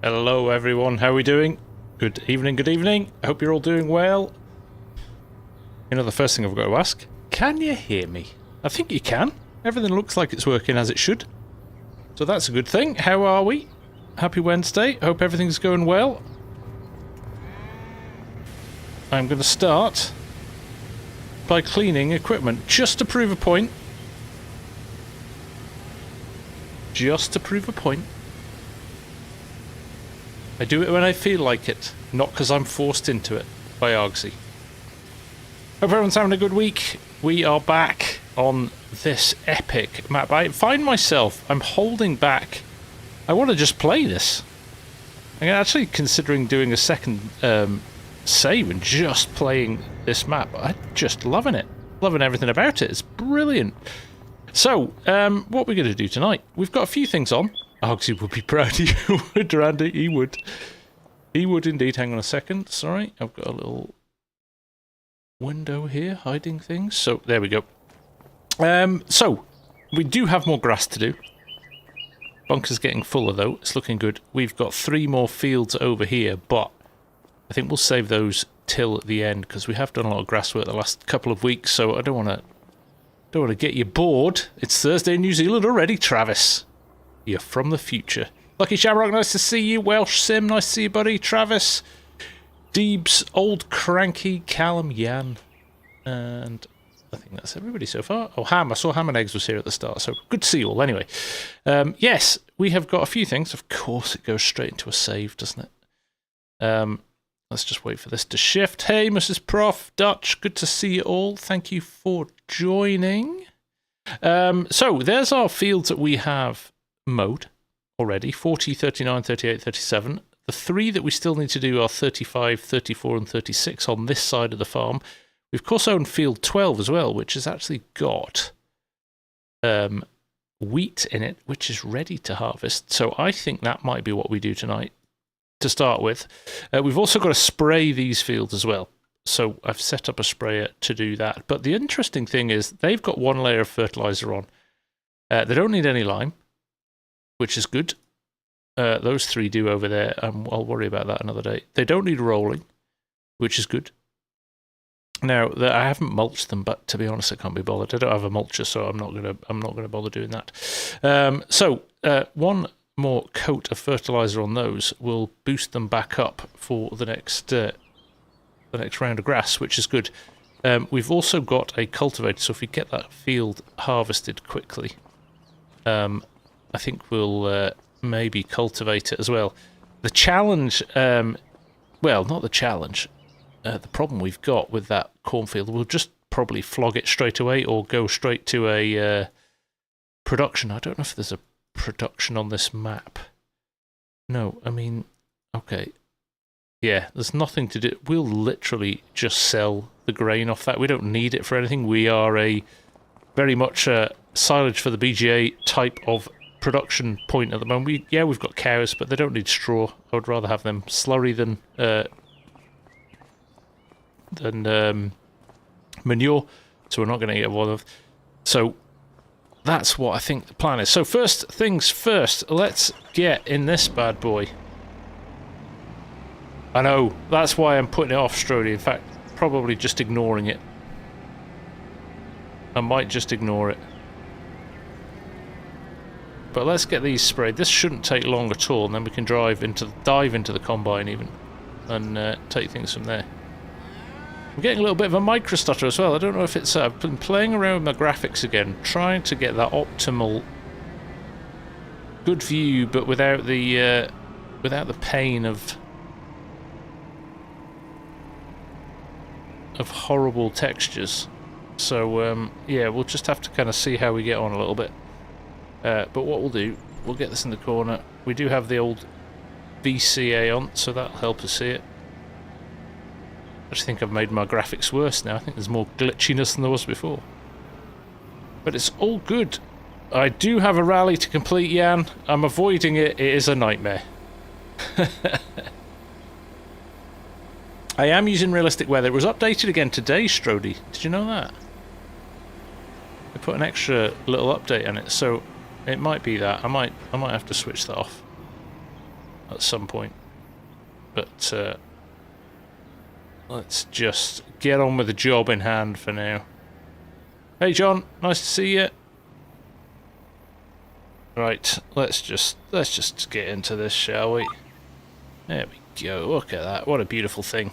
Hello everyone, how are we doing? Good evening, good evening. I hope you're all doing well. You know, the first thing I've got to ask, can you hear me? I think you can. Everything looks like it's working as it should. So that's a good thing. How are we? Happy Wednesday. Hope everything's going well. I'm going to start by cleaning equipment just to prove a point. Just to prove a point. I do it when I feel like it, not because I'm forced into it by Argsy. Hope everyone's having a good week. We are back on this epic map. I find myself, I'm holding back. I want to just play this. I'm actually considering doing a second save and just playing this map. I'm just loving it. Loving everything about it. It's brilliant. So, what we're going to do tonight, we've got a few things on. Argsy would be proud. He would, Randy. He would. He would indeed. Hang on a second. Sorry, I've got a little window here hiding things. So, there we go. So, we do have more grass to do. Bunker's getting fuller though. It's looking good. We've got 3 more fields over here, but I think we'll save those till the end because we have done a lot of grass work the last couple of weeks, so I don't want to get you bored. It's Thursday in New Zealand already, Travis. You're from the future. Lucky Shamrock, nice to see you. Welsh Sim, nice to see you, buddy. Travis, Deebs, Old Cranky, Callum, Jan, and I think that's everybody so far. Oh, Ham, I saw Ham and Eggs was here at the start, so good to see you all. Anyway, yes, we have got a few things. Of course, it goes straight into a save, doesn't it? Let's just wait for this to shift. Hey, Mrs. Prof, Dutch, good to see you all. Thank you for joining. So, there's our fields that we have mowed already. 40, 39, 38, 37. The 3 that we still need to do are 35, 34, and 36 on this side of the farm. We've of course owned field 12 as well, which has actually got wheat in it, which is ready to harvest. So I think that might be what we do tonight to start with. We've also got to spray these fields as well. So I've set up a sprayer to do that. But the interesting thing is they've got 1 layer of fertilizer on. They don't need any lime, which is good. Those 3 do over there. I'll worry about that another day. They don't need rolling, which is good. Now, I haven't mulched them, but to be honest, I can't be bothered. I don't have a mulcher, so I'm not gonna bother doing that. So 1 more coat of fertilizer on those will boost them back up for the next round of grass, which is good. We've also got a cultivator, so if we get that field harvested quickly, I think we'll maybe cultivate it as well. The challenge, well, not the challenge. The problem we've got with that cornfield, we'll just probably flog it straight away or go straight to a production. I don't know if there's a production on this map. No, I mean, okay. Yeah, there's nothing to do. We'll literally just sell the grain off that. We don't need it for anything. We are a very much silage for the BGA type of production point at the moment. We've got cows, but they don't need straw. I would rather have them slurry than manure, so we're not going to get one of. So that's what I think the plan is. So first things first, let's get in this bad boy. I know, that's why I'm putting it off, Strody. In fact, probably just ignoring it. I might just ignore it. But let's get these sprayed. This shouldn't take long at all, and then we can dive into the combine even, and take things from there. I'm getting a little bit of a micro stutter as well. I don't know if it's... I've been playing around with my graphics again, trying to get that optimal good view, but without the pain of horrible textures. So yeah, we'll just have to kind of see how we get on a little bit. But what we'll do, we'll get this in the corner. We do have the old VCA on, so that'll help us see it. I just think I've made my graphics worse now. I think there's more glitchiness than there was before. But it's all good. I do have a rally to complete, Jan. I'm avoiding it. It is a nightmare. I am using realistic weather. It was updated again today, Strody. Did you know that? They put an extra little update on it, so it might be that. I might have to switch that off. at some point. But let's just get on with the job in hand for now. Hey John, nice to see you. Right, let's just get into this, shall we? There we go. Look at that. What a beautiful thing.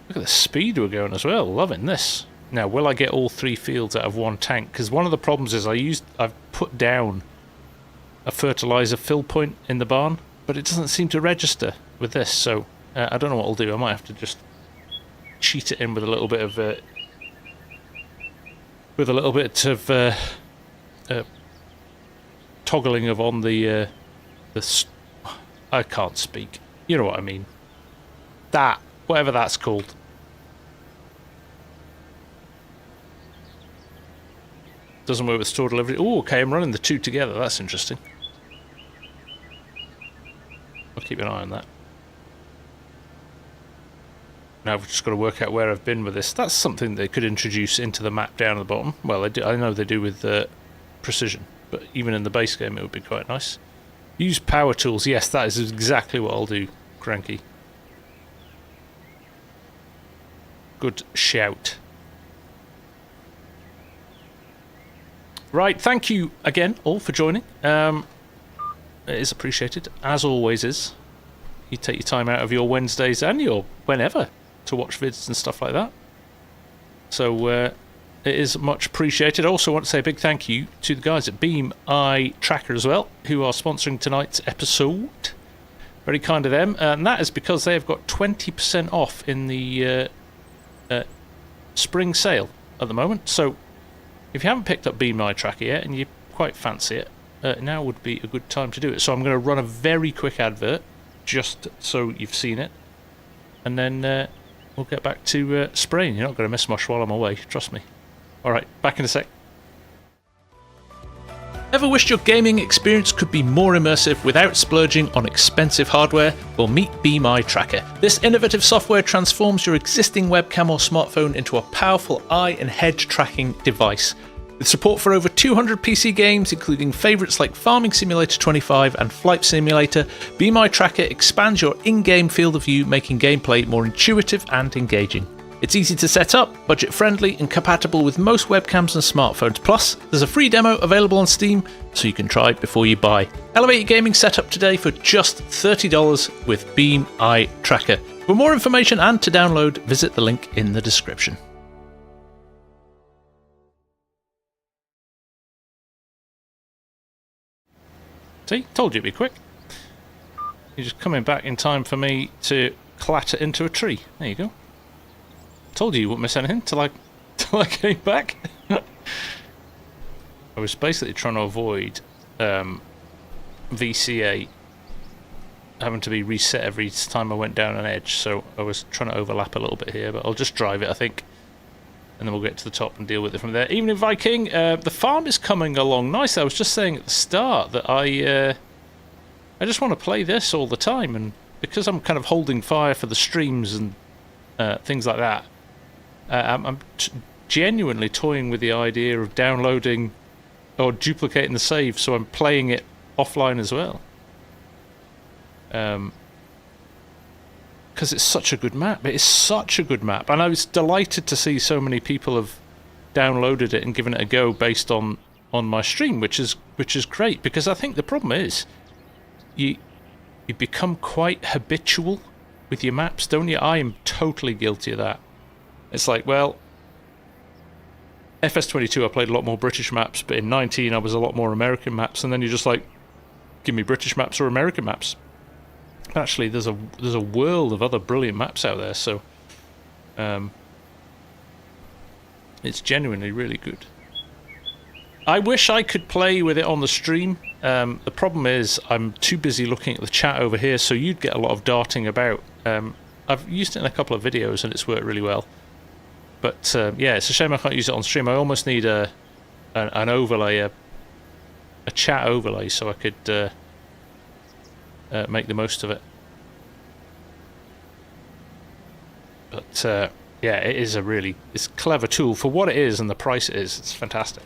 Look at the speed we're going as well. Loving this. Now, will I get all 3 fields out of one tank? Because one of the problems is I've put down a fertilizer fill point in the barn, but it doesn't seem to register with this. So I don't know what I'll do. I might have to just cheat it in with a little bit of toggling of on the I can't speak. You know what I mean. That, whatever that's called. Doesn't work with store delivery. Oh, okay, I'm running the 2 together. That's interesting. I'll keep an eye on that. Now I've just got to work out where I've been with this. That's something they could introduce into the map down at the bottom. Well, they do, I know they do with precision, but even in the base game it would be quite nice. Use power tools. Yes, that is exactly what I'll do, Cranky. Good shout. Right, thank you again all for joining. It is appreciated, as always is. You take your time out of your Wednesdays and your whenever to watch vids and stuff like that. So it is much appreciated. I also want to say a big thank you to the guys at Beam Eye Tracker as well, who are sponsoring tonight's episode. Very kind of them, and that is because they have got 20% off in the spring sale at the moment. So if you haven't picked up Beam Eye Tracker yet and you quite fancy it, now would be a good time to do it. So I'm going to run a very quick advert just so you've seen it, and then we'll get back to spraying. You're not going to miss much while I'm away, trust me. Alright, back in a sec. Ever wished your gaming experience could be more immersive without splurging on expensive hardware? Well, meet Beam Eye Tracker. This innovative software transforms your existing webcam or smartphone into a powerful eye and head tracking device. With support for over 200 PC games, including favourites like Farming Simulator 25 and Flight Simulator, Beam Eye Tracker expands your in-game field of view, making gameplay more intuitive and engaging. It's easy to set up, budget-friendly, and compatible with most webcams and smartphones. Plus, there's a free demo available on Steam, so you can try it before you buy. Elevate your gaming setup today for just $30 with Beam Eye Tracker. For more information and to download, visit the link in the description. See, told you it'd be quick. You're just coming back in time for me to clatter into a tree. There you go. Told you wouldn't miss anything till I came back. I was basically trying to avoid VCA having to be reset every time I went down an edge, so I was trying to overlap a little bit here, but I'll just drive it, I think, and then we'll get to the top and deal with it from there. Evening Viking, the farm is coming along nicely. I was just saying at the start that I just want to play this all the time, and because I'm kind of holding fire for the streams and things like that, I'm genuinely toying with the idea of downloading or duplicating the save so I'm playing it offline as well. Because it's such a good map. It is such a good map, and I was delighted to see so many people have downloaded it and given it a go based on my stream, which is great, because I think the problem is you become quite habitual with your maps, don't you? I am totally guilty of that. It's like, well, FS25 I played a lot more British maps, but in 19 I was a lot more American maps, and then you're just like, give me British maps or American maps. Actually, there's a world of other brilliant maps out there, so it's genuinely really good. I wish I could play with it on the stream. The problem is I'm too busy looking at the chat over here, so you'd get a lot of darting about. I've used it in a couple of videos and it's worked really well. But yeah, it's a shame I can't use it on stream. I almost need an overlay, a chat overlay, so I could make the most of it. But yeah, it is it's a clever tool for what it is and the price it is. It's fantastic.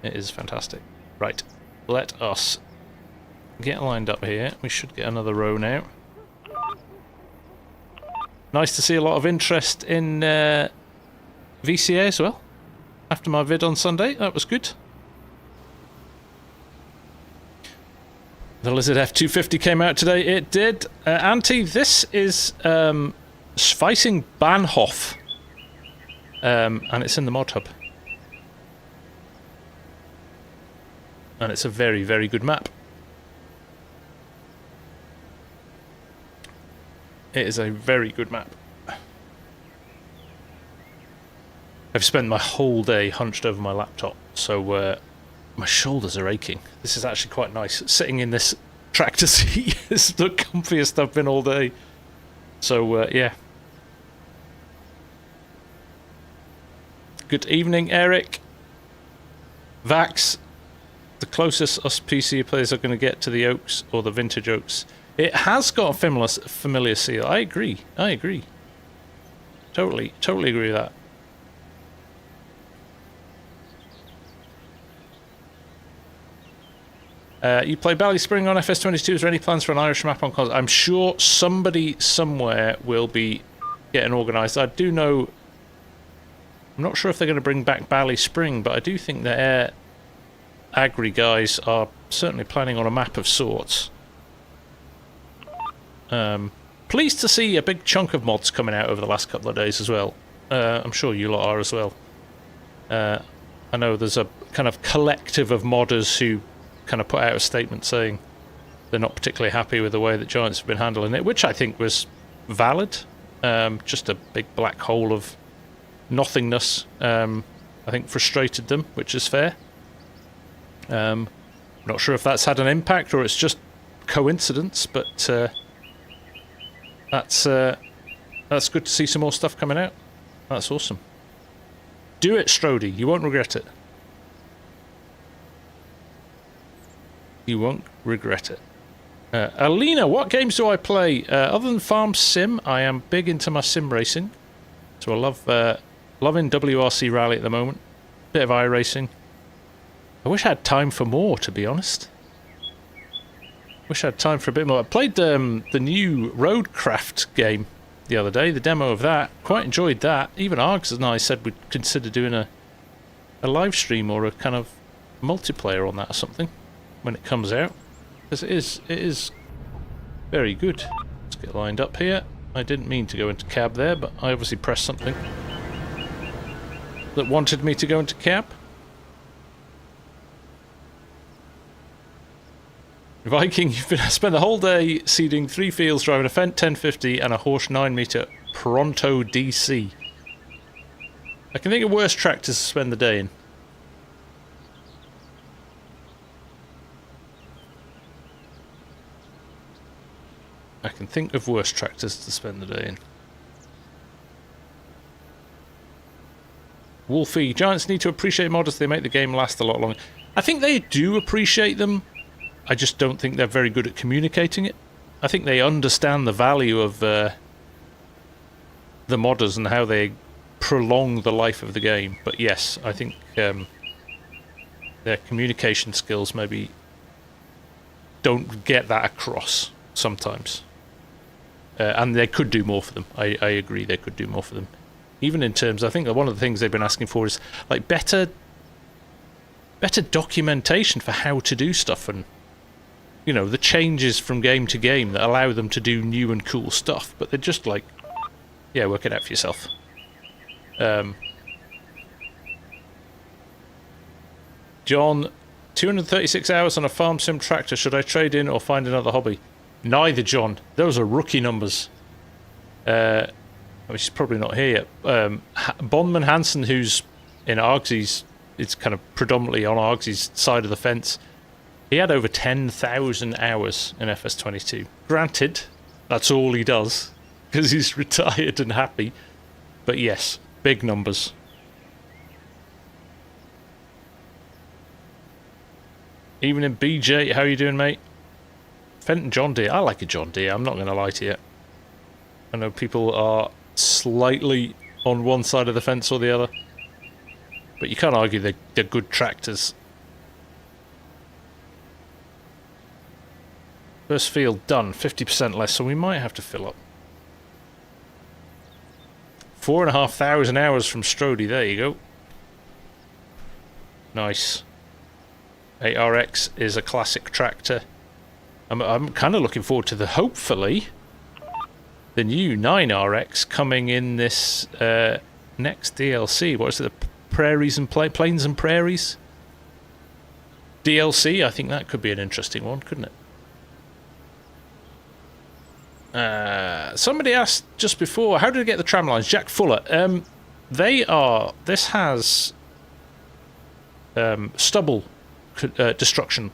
It is fantastic. Right, let us Get lined up here. We should get another row now. Nice to see a lot of interest in VCA as well. After my vid on Sunday, that was good. The Lizard F250 came out today. It did. Auntie, this is Schwesing Bahnhof. And it's in the mod hub. And it's a very, very good map. It is a very good map. I've spent my whole day hunched over my laptop, so my shoulders are aching. This is actually quite nice. Sitting in this tractor seat is the comfiest I've been all day. So, yeah. Good evening, Eric. Vax. The closest us PC players are going to get to the Oaks or the Vintage Oaks. It has got a familiar seal. I agree. I agree. Totally agree with that. You play Bally Spring on FS25. Is there any plans for an Irish map on console? I'm sure somebody somewhere will be getting organised. I do know... I'm not sure if they're going to bring back Bally Spring, but I do think the Air Agri guys are certainly planning on a map of sorts. Pleased to see a big chunk of mods coming out over the last couple of days as well. I'm sure you lot are as well. I know there's a kind of collective of modders who kind of put out a statement saying they're not particularly happy with the way that Giants have been handling it, which I think was valid. Just a big black hole of nothingness, I think frustrated them, which is fair. Not sure if that's had an impact or it's just coincidence, but that's good to see some more stuff coming out. That's awesome. Do it, Strody. You won't regret it. You won't regret it. Alina, what games do I play? Other than FarmSim, I am big into my sim racing. So I love loving WRC Rally at the moment. Bit of iRacing. I wish I had time for more, to be honest. Wish I had time for a bit more. I played the new Roadcraft game the other day, the demo of that. Quite enjoyed that. Even Args and I said we'd consider doing a live stream or a kind of multiplayer on that or something when it comes out. Because it is very good. Let's get lined up here. I didn't mean to go into cab there, but I obviously pressed something that wanted me to go into cab. Viking, you've spent the whole day seeding 3 fields, driving a Fendt 1050 and a Horsch 9-metre Pronto DC. I can think of worse tractors to spend the day in. I can think of worse tractors to spend the day in. Wolfie, Giants need to appreciate modders. They make the game last a lot longer. I think they do appreciate them. I just don't think they're very good at communicating it. I think they understand the value of the modders and how they prolong the life of the game. But yes, I think their communication skills maybe don't get that across sometimes. And they could do more for them. I agree, they could do more for them. Even in terms, I think that one of the things they've been asking for is like better documentation for how to do stuff, and you know, the changes from game to game that allow them to do new and cool stuff. But they're just like, yeah, work it out for yourself. John, 236 hours on a FarmSim tractor. Should I trade in or find another hobby? Neither, John. Those are rookie numbers. She's probably not here yet. Bondman Hansen, who's in Argsy's, it's kind of predominantly on Argsy's side of the fence. He had over 10,000 hours in FS22. Granted, that's all he does, because he's retired and happy. But yes, big numbers. Even in BJ, how you doing, mate? Fenton John Deere. I like a John Deere, I'm not going to lie to you. I know people are slightly on one side of the fence or the other, but you can't argue they're good tractors. First field done, 50% less, so we might have to fill up. 4,500 hours from Strody, there you go. Nice. 8RX is a classic tractor. I'm kind of looking forward to hopefully, the new 9RX coming in this next DLC. What is it? The Prairies and Plains and Prairies? DLC? I think that could be an interesting one, couldn't it? Somebody asked just before, how did I get the tram lines? Jack Fuller. This has stubble destruction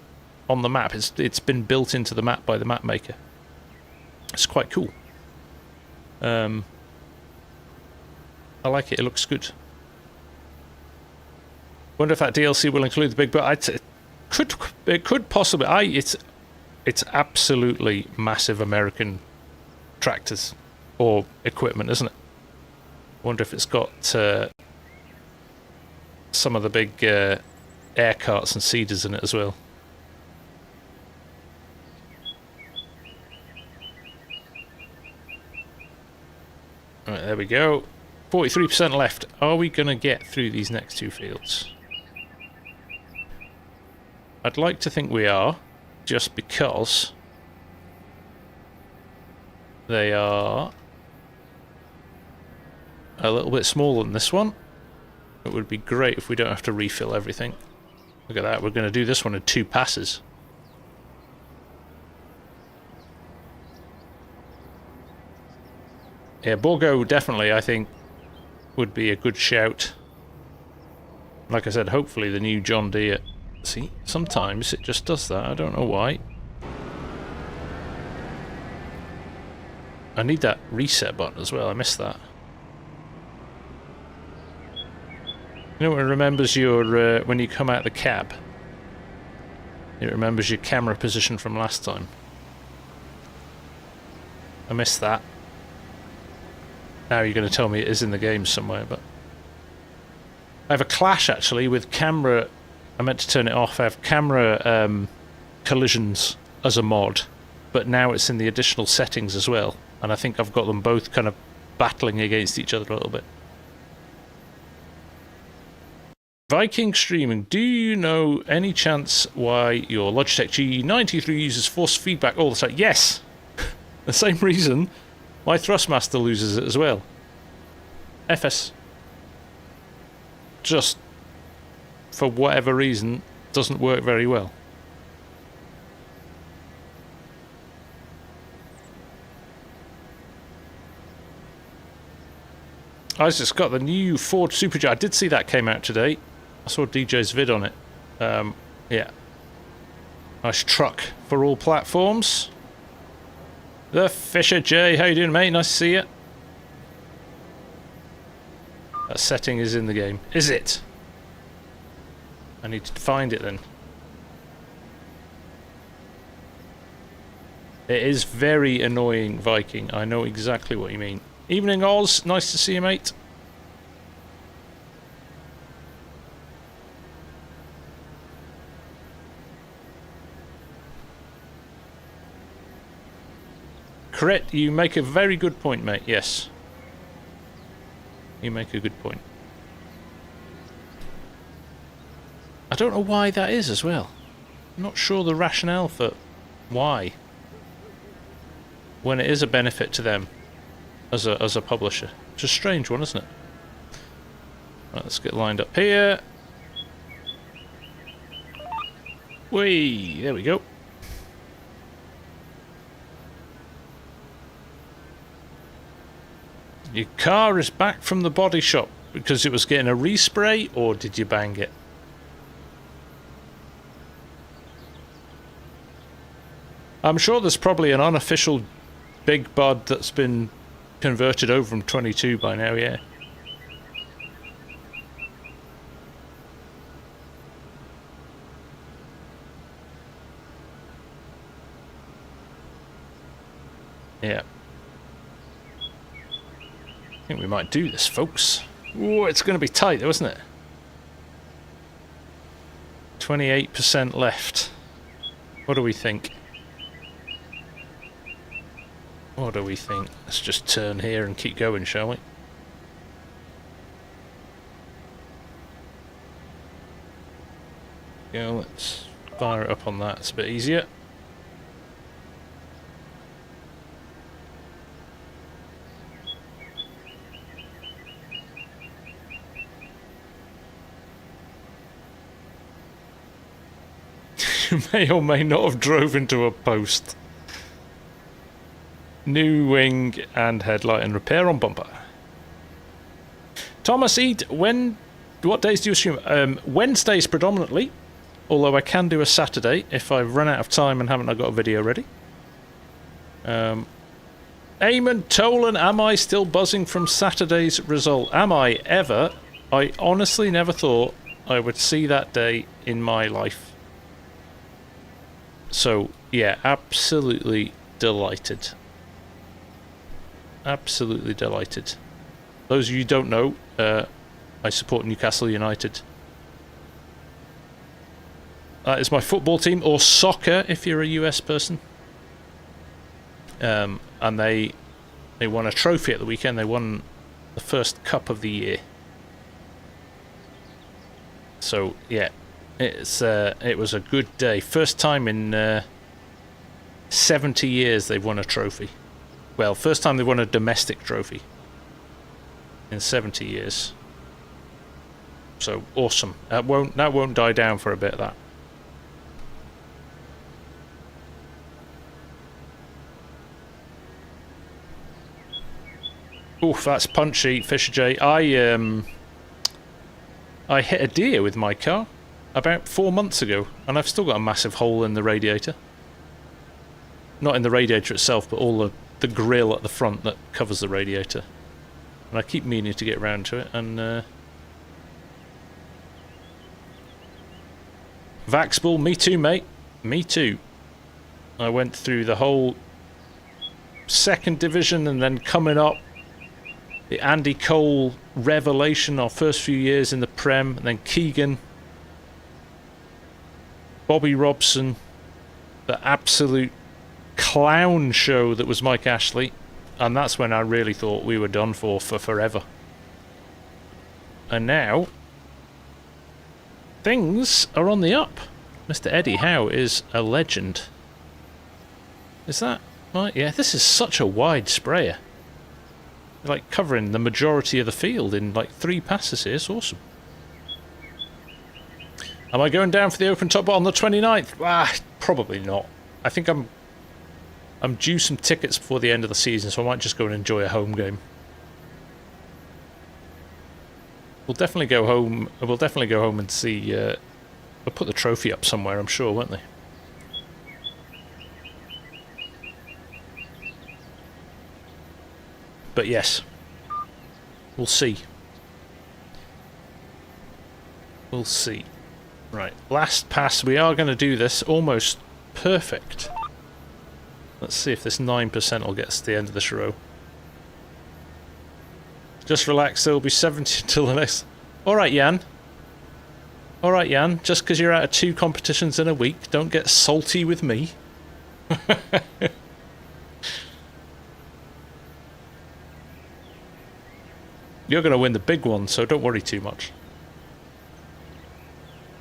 on the map. It's been built into the map by the map maker. It's quite cool. I like it. It looks good. Wonder if that DLC will include the big. But it could possibly. It's absolutely massive American tractors or equipment, isn't it? Wonder if it's got some of the big air carts and seeders in it as well. Right, there we go. 43% left. Are we going to get through these next two fields? I'd like to think we are, just because they are a little bit smaller than this one. It would be great if we don't have to refill everything. Look at that, we're going to do this one in 2 passes. Yeah, Borgo definitely, I think, would be a good shout. Like I said, hopefully the new John Deere. See, sometimes it just does that, I don't know why. I need that reset button as well, I missed that. You know, it remembers your, when you come out the cab, it remembers your camera position from last time. I missed that. Now you're going to tell me it is in the game somewhere, but... I have a clash, actually, with camera... I meant to turn it off. I have camera collisions as a mod, but now it's in the additional settings as well, and I think I've got them both kind of battling against each other a little bit. Viking streaming, do you know any chance why your Logitech G93 uses force feedback all the time? Yes! The same reason my Thrustmaster loses it as well. FS. Just, for whatever reason, doesn't work very well. I just got the new Ford Supercharger. I did see that came out today. I saw DJ's vid on it. Yeah. Nice truck for all platforms. The Fisher J, how you doing, mate? Nice to see you. That setting is in the game. Is it? I need to find it then. It is very annoying, Viking. I know exactly what you mean. Evening, Oz. Nice to see you, mate. Correct, you make a very good point, mate. Yes. You make a good point. I don't know why that is as well. I'm not sure the rationale for why. When it is a benefit to them as a publisher. It's a strange one, isn't it? Right, let's get lined up here. Whee! There we go. Your car is back from the body shop because it was getting a respray, or did you bang it? I'm sure there's probably an unofficial big bud that's been converted over from 22 by now, yeah. Yeah. I think we might do this, folks. Ooh, it's going to be tight though, isn't it? 28% left. What do we think? What do we think? Let's just turn here and keep going, shall we? Yeah, let's fire it up on that. It's a bit easier. You may or may not have drove into a post. New wing and headlight and repair on bumper. Thomas Eid, what days do you assume? Wednesdays predominantly, although I can do a Saturday if I run out of time and haven't I got a video ready. Eamon Tolan, am I still buzzing from Saturday's result? Am I ever? I honestly never thought I would see that day in my life. So, yeah, absolutely delighted. Absolutely delighted. Those of you who don't know, I support Newcastle United. That is my football team, or soccer if you're a US person. And they won a trophy at the weekend. They won the first cup of the year. So, yeah. It was a good day. First time in 70 years they've won a trophy. Well, first time they won a domestic trophy in 70 years. So awesome. That won't die down for a bit. That. Oof, that's punchy, Fisher J. I hit a deer with my car about 4 months ago, and I've still got a massive hole in the radiator. Not in the radiator itself, but all the grill at the front that covers the radiator. And I keep meaning to get round to it, and Vaxbull, me too, mate. Me too. I went through the whole second division and then coming up the Andy Cole revelation, our first few years in the Prem, and then Keegan, Bobby Robson, the absolute clown show that was Mike Ashley, and that's when I really thought we were done for forever. And now things are on the up. Mr. Eddie Howe is a legend. Is that right? Yeah, this is such a wide sprayer. Like covering the majority of the field in like 3 passes here. It's awesome. Am I going down for the open top on the 29th? Probably not. I think I'm due some tickets before the end of the season, so I might just go and enjoy a home game. We'll definitely go home. We'll definitely go home and see. They'll put the trophy up somewhere, I'm sure, won't they? But yes, we'll see. We'll see. Right, last pass. We are going to do this almost perfect. Let's see if this 9% will get us to the end of this row. Just relax, there will be 70 until the next... Alright, Jan. Alright, Jan, just because you're out of 2 competitions in a week, don't get salty with me. You're going to win the big one, so don't worry too much.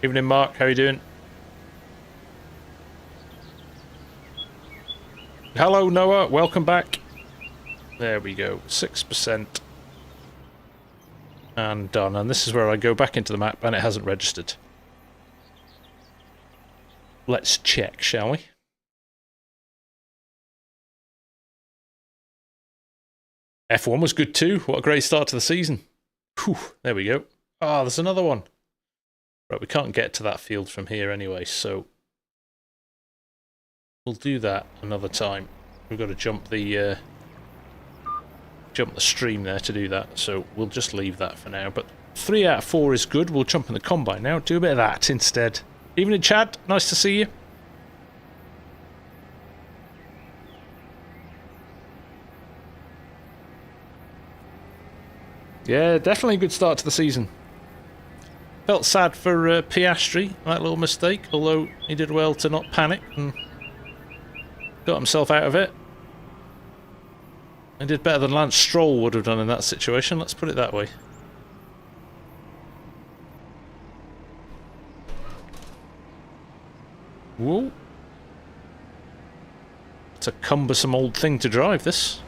Evening, Mark. How are you doing? Hello, Noah. Welcome back. There we go. 6%. And done. And this is where I go back into the map, and it hasn't registered. Let's check, shall we? F1 was good too. What a great start to the season. Whew, there we go. Ah, there's another one. Right, we can't get to that field from here anyway, so we'll do that another time. We've got to jump the stream there to do that, so we'll just leave that for now. But 3 out of 4 is good. We'll jump in the combine now. Do a bit of that instead. Evening, Chad. Nice to see you. Yeah, definitely a good start to the season. Felt sad for Piastri, that little mistake, although he did well to not panic and got himself out of it. I did better than Lance Stroll would have done in that situation, let's put it that way. Whoa. It's a cumbersome old thing to drive, this.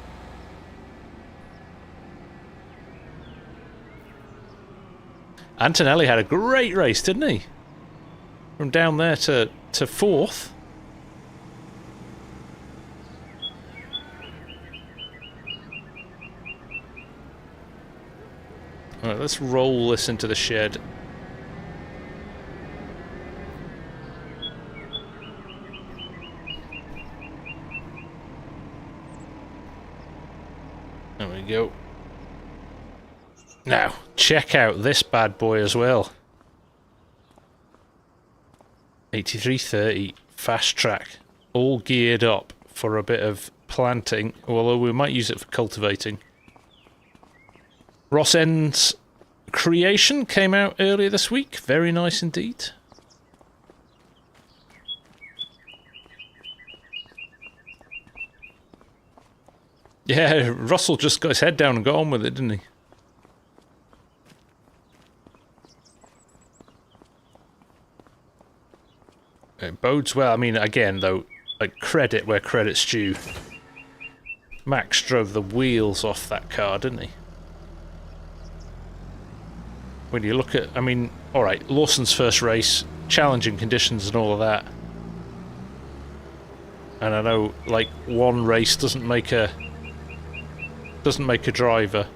Antonelli had a great race, didn't he? From down there to 4th. Alright, let's roll this into the shed. There we go. Now, check out this bad boy as well. 8330 fast track, all geared up for a bit of planting, although we might use it for cultivating. Ross End's creation came out earlier this week, very nice indeed. Yeah, Russell just got his head down and got on with it, didn't he? It bodes well. I mean, again, though, like, credit where credit's due. Max drove the wheels off that car, didn't he? When you look at, I mean, alright, Lawson's first race, challenging conditions and all of that. And I know, like, one race doesn't make a driver,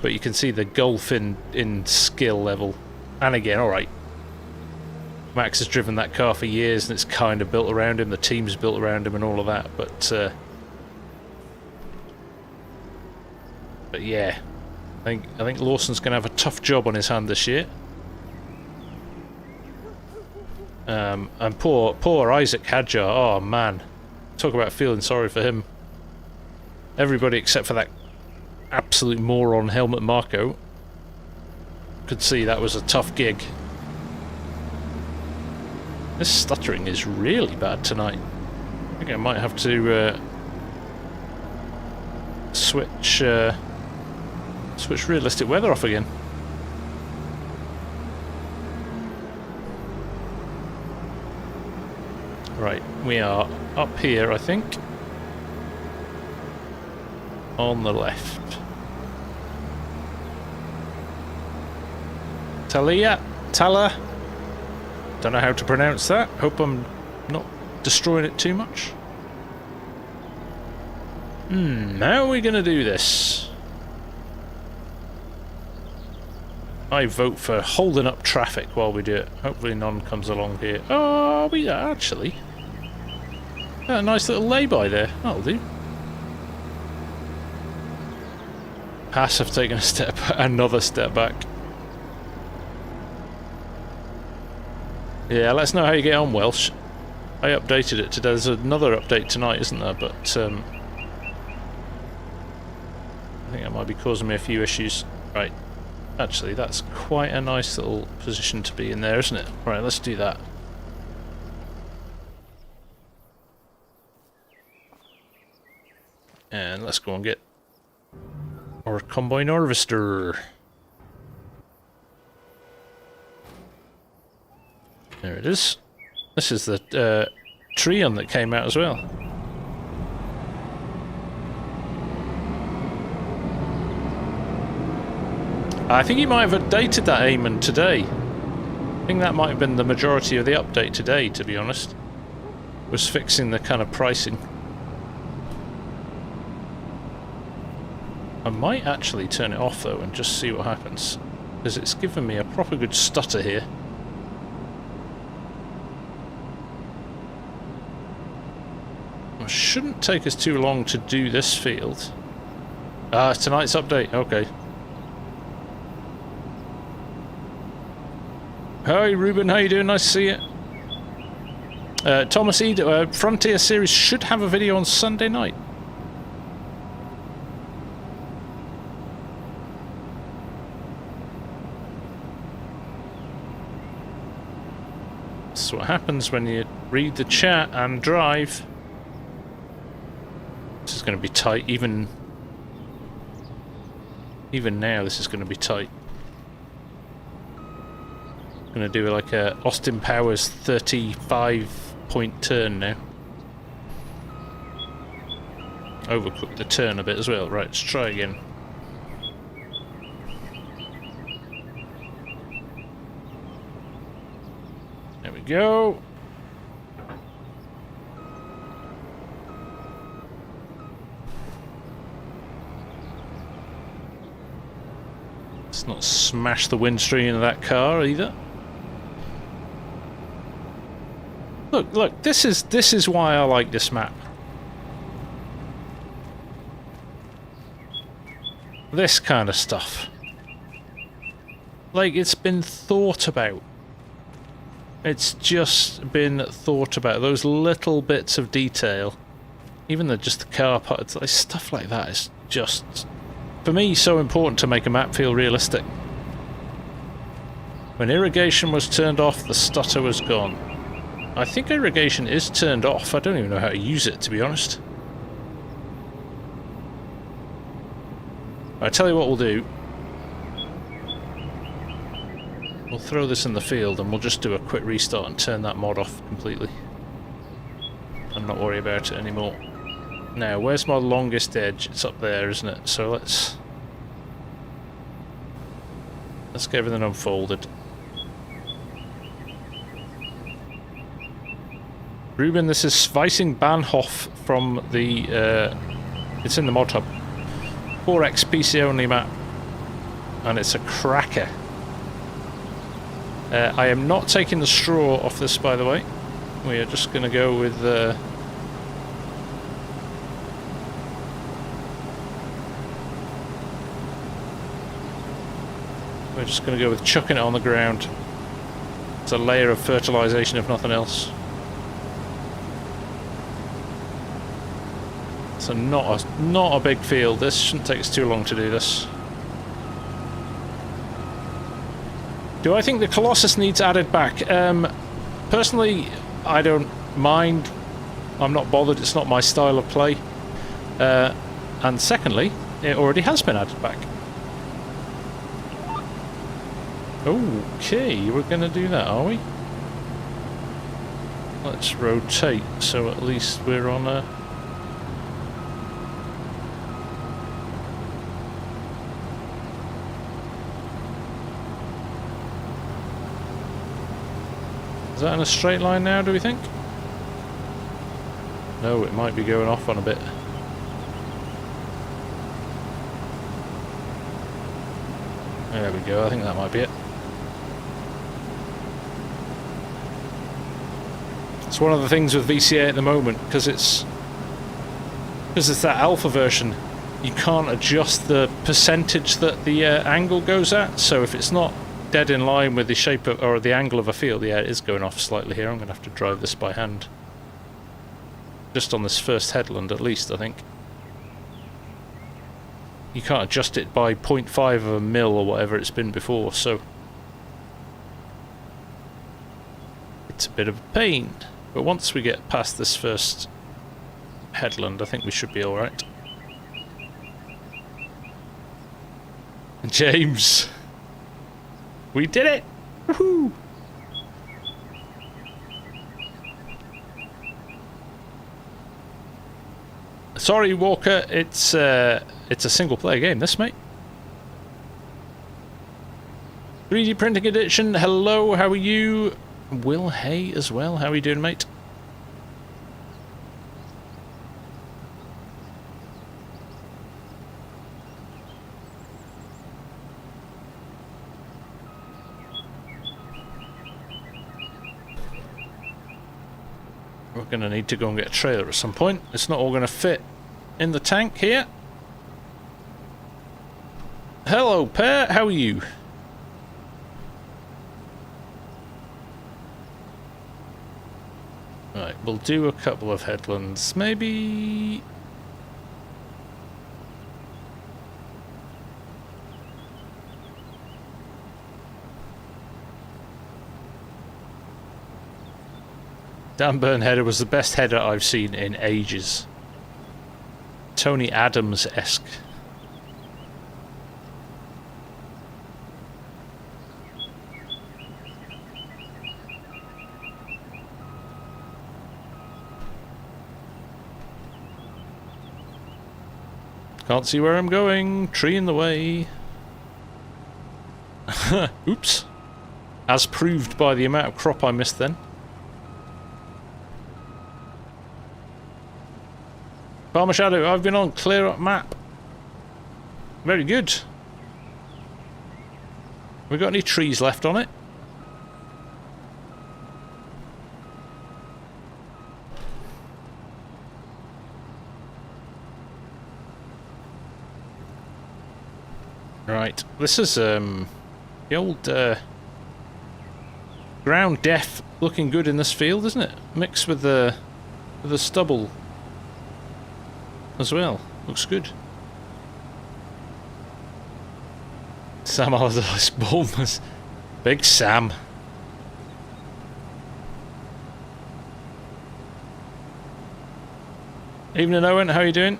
but you can see the gulf in skill level. And again, alright, Max has driven that car for years and it's kind of built around him, the team's built around him and all of that, but yeah, I think Lawson's going to have a tough job on his hand this year. And poor Isaac Hadjar, oh man, talk about feeling sorry for him. Everybody except for that absolute moron Helmut Marko could see that was a tough gig. This stuttering is really bad tonight. I think I might have to switch realistic weather off again. Right, we are up here, I think. On the left. Tala. Don't know how to pronounce that. Hope I'm not destroying it too much. How are we going to do this? I vote for holding up traffic while we do it. Hopefully none comes along here. Oh, we actually. Got a nice little lay-by there. That'll do. Haas have taken another step back. Yeah, let us know how you get on, Welsh. I updated it today. There's another update tonight, isn't there? But I think that might be causing me a few issues. Right. Actually, that's quite a nice little position to be in there, isn't it? Right, let's do that. And let's go and get our combine harvester. There it is. This is the Treon that came out as well. I think he might have updated that Eamon today. I think that might have been the majority of the update today, to be honest. Was fixing the kind of pricing. I might actually turn it off though and just see what happens, because it's given me a proper good stutter here. It shouldn't take us too long to do this field. Ah, it's tonight's update, okay. Hi Ruben, how you doing? Nice to see you. Thomas Ede, Frontier Series should have a video on Sunday night. That's what happens when you read the chat and drive. This is going to be tight, even Even now, this is going to be tight. Going to do like a Austin Powers 35-point turn now. Overcooked the turn a bit as well. Right, let's try again. There we go. Let's not smash the windscreen of that car either. Look, this is why I like this map. This kind of stuff. Like, it's been thought about. It's just been thought about. Those little bits of detail. Even just the car parts, like, stuff like that is just, for me, so important to make a map feel realistic. When irrigation was turned off, the stutter was gone. I think irrigation is turned off. I don't even know how to use it, to be honest. I tell you what we'll do. We'll throw this in the field and we'll just do a quick restart and turn that mod off completely. And not worry about it anymore. Now, where's my longest edge? It's up there, isn't it? So let's get everything unfolded. Ruben, this is Schwesing Bahnhof from the, it's in the mod hub. 4x PC only map. And it's a cracker. I am not taking the straw off this, by the way. We are just going to go with, we're just going to go with chucking it on the ground. It's a layer of fertilization, if nothing else. So not a big field. This shouldn't take us too long to do this. Do I think the Colossus needs added back? Personally, I don't mind. I'm not bothered. It's not my style of play. And secondly, it already has been added back. Okay, we're going to do that, are we? Let's rotate, so at least we're on a... Is that in a straight line now, do we think? No, it might be going off on a bit. There we go, I think that might be it. It's one of the things with VCA at the moment, because it's that alpha version, you can't adjust the percentage that the angle goes at, so if it's not dead in line with the shape of, or the angle of a field, yeah, it is going off slightly here. I'm going to have to drive this by hand. Just on this first headland at least, I think. You can't adjust it by 0.5 of a mil or whatever it's been before, so it's a bit of a pain. But once we get past this first headland, I think we should be alright. James! We did it! Woohoo! Sorry, Walker, it's a single player game, this, mate. 3D Printing Edition, hello, how are you? Will Hay as well, how are you doing, mate? We're going to need to go and get a trailer at some point. It's not all going to fit in the tank here. Hello, Pear. How are you? Right, we'll do a couple of headlands. Maybe... Dan Burnheader was the best header I've seen in ages. Tony Adams-esque. Can't see where I'm going. Tree in the way. Oops. As proved by the amount of crop I missed then. Farmer Shadow, I've been on clear up map. Very good. We got any trees left on it? Right, this is the old ground def looking good in this field, isn't it? Mixed with the stubble as well. Looks good. Sam Allardyce, Bournemouth. Big Sam. Evening, Owen. How are you doing?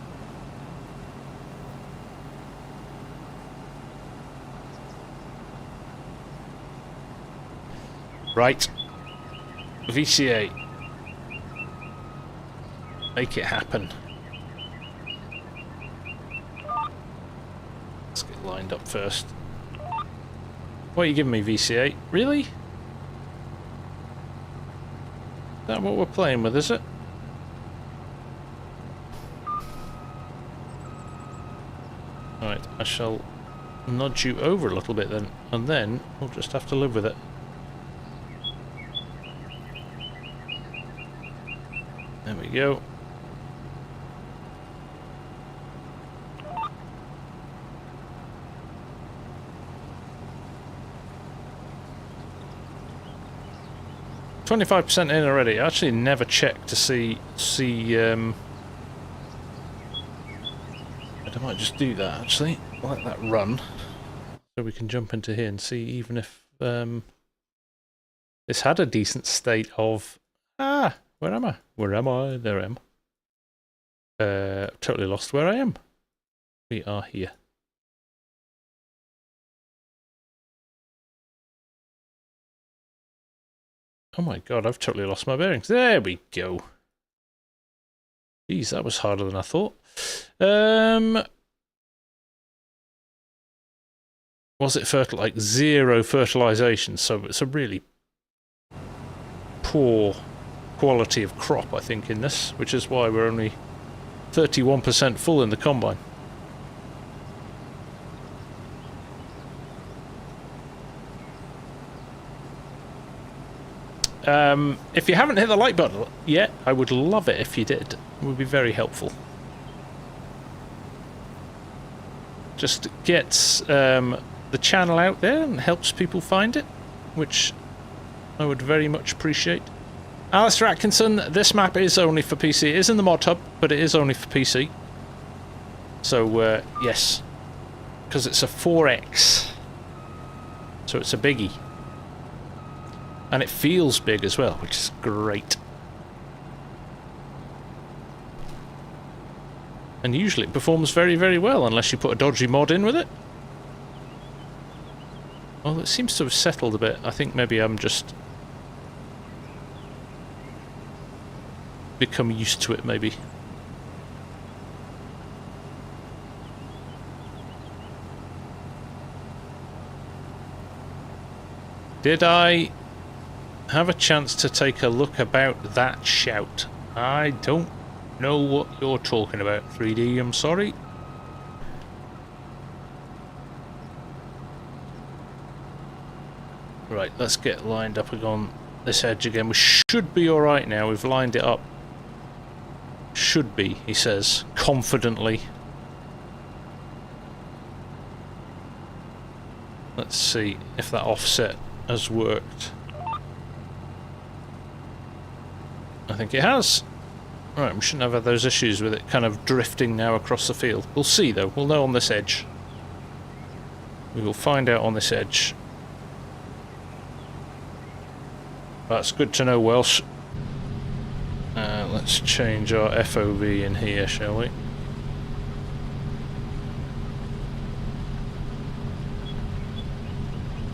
Right. VCA. Make it happen. Let's get lined up first. What are you giving me, VCA? Really? Is that what we're playing with, is it? Right, I shall nudge you over a little bit then, and then we'll just have to live with it. There we go. "25% in already." I actually never checked to see. I might just do that actually. Let that run, so we can jump into here and see even if this had a decent state of. Where am I? Where am I? There I am. Totally lost where I am. We are here. Oh my god, I've totally lost my bearings. There we go. Jeez, that was harder than I thought. Was it like 0 fertilization? So it's a really poor quality of crop, I think, in this, which is why we're only 31% full in the combine. If you haven't hit the like button yet, I would love it if you did. It would be very helpful. Just gets the channel out there and helps people find it, which I would very much appreciate. Alistair Atkinson, this map is only for PC. It is in the mod hub, but it is only for PC. So, yes. Because it's a 4X. So it's a biggie. And it feels big as well, which is great. And usually it performs very, very well, unless you put a dodgy mod in with it. Well, it seems to have settled a bit. I think maybe I'm just become used to it, maybe. Did I have a chance to take a look about that shout? I don't know what you're talking about, 3D, I'm sorry. Right, let's get lined up on this edge again. We should be alright now, we've lined it up. Should be, he says, confidently. Let's see if that offset has worked. I think it has. Right, we shouldn't have had those issues with it kind of drifting now across the field. We'll see though, we'll know on this edge. We will find out on this edge. That's good to know, Welsh. Let's change our FOV in here, shall we?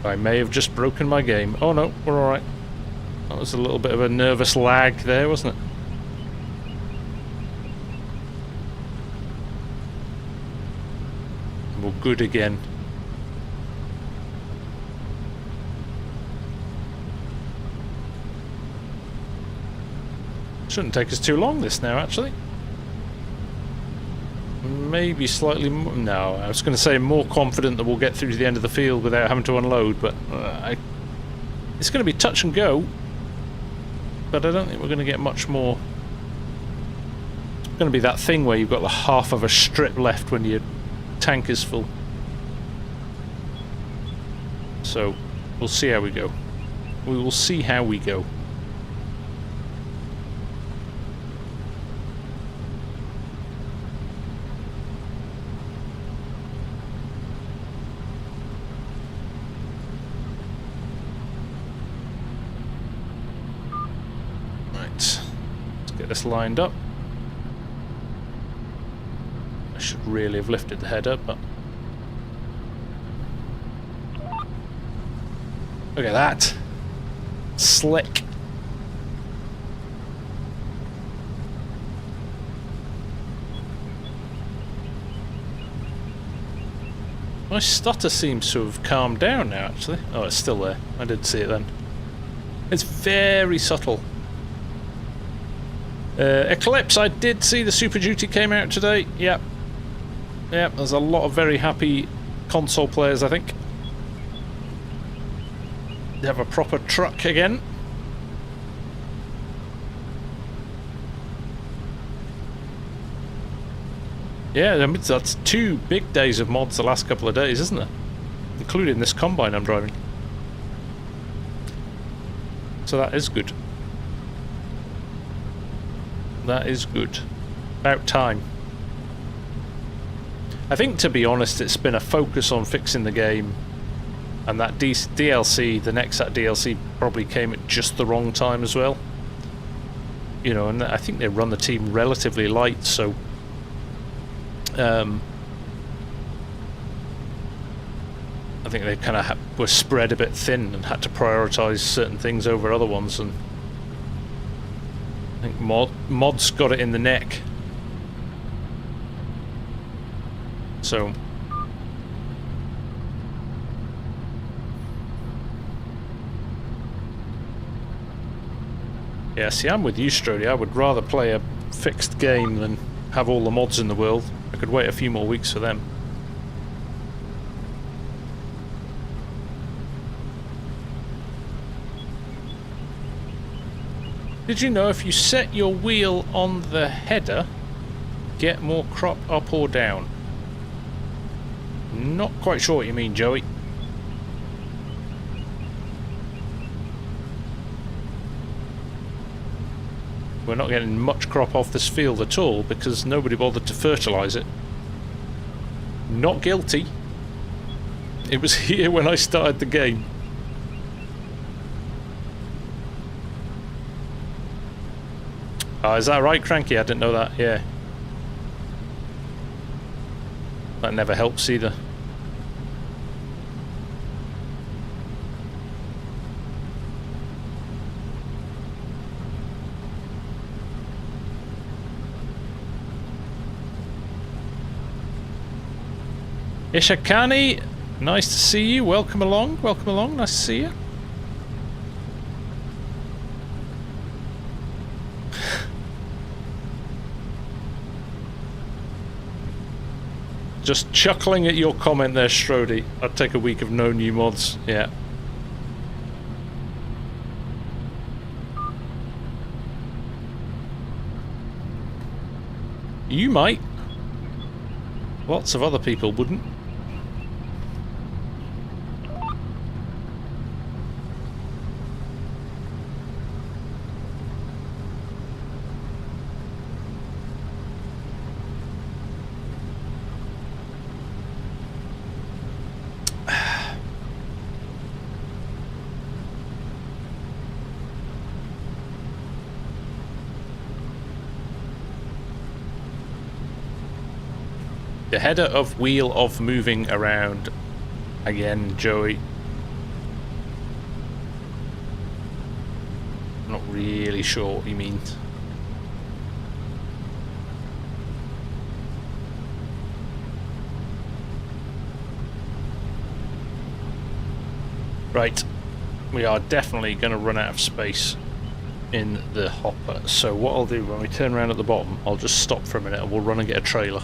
I may have just broken my game. Oh no, we're alright. That was a little bit of a nervous lag there, wasn't it? good again. Shouldn't take us too long this now, actually. Maybe slightly more. No, I was going to say more confident that we'll get through to the end of the field without having to unload, but it's going to be touch and go. But I don't think we're going to get much more. It's going to be that thing where you've got the half of a strip left when your tank is full. So we'll see how we go. We will see how we go. This lined up. I should really have lifted the header, but look at that. Slick. My stutter seems to have calmed down now, actually. Oh, it's still there. I did see it then. It's very subtle. Eclipse, I did see the Super Duty came out today. Yep. Yep, there's a lot of very happy console players, I think. They have a proper truck again. Yeah, I mean, that's 2 big days of mods the last couple of days, isn't it? Including this combine I'm driving. So that is good. That is good. About time. I think, to be honest, it's been a focus on fixing the game, and that DLC, the Nexat DLC, probably came at just the wrong time as well. You know, and I think they run the team relatively light, so I think they kind of were spread a bit thin and had to prioritise certain things over other ones, and I think mods got it in the neck. So yeah, see, I'm with you, Strody. I would rather play a fixed game than have all the mods in the world. I could wait a few more weeks for them. Did you know if you set your wheel on the header, get more crop up or down? Not quite sure what you mean, Joey. We're not getting much crop off this field at all because nobody bothered to fertilise it. Not guilty. It was here when I started the game. Oh, is that right, Cranky? I didn't know that, yeah. That never helps either. Ishakani, nice to see you. Welcome along, nice to see you. Just chuckling at your comment there, Strody. I'd take a week of no new mods. Yeah. You might. Lots of other people wouldn't. The header of wheel of moving around again, Joey. I'm not really sure what he means. Right, we are definitely going to run out of space in the hopper, so what I'll do when we turn around at the bottom, I'll just stop for a minute and we'll run and get a trailer.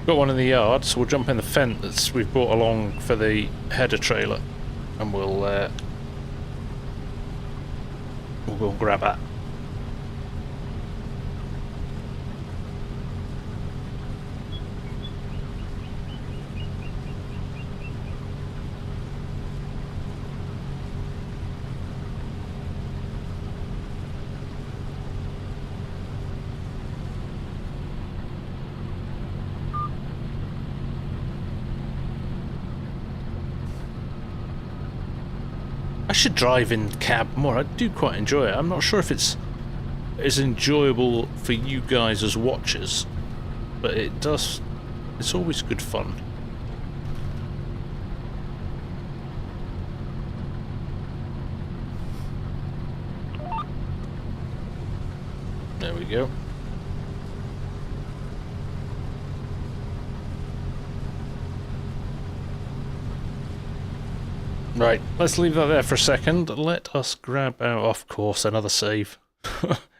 Got one in the yard, so we'll jump in the fence that we've brought along for the header trailer, and we'll go and grab that. I should drive in cab more. I do quite enjoy it. I'm not sure if it's as enjoyable for you guys as watchers, but it does. It's always good fun. There we go. Right, let's leave that there for a second. Let us grab out, of course, another save.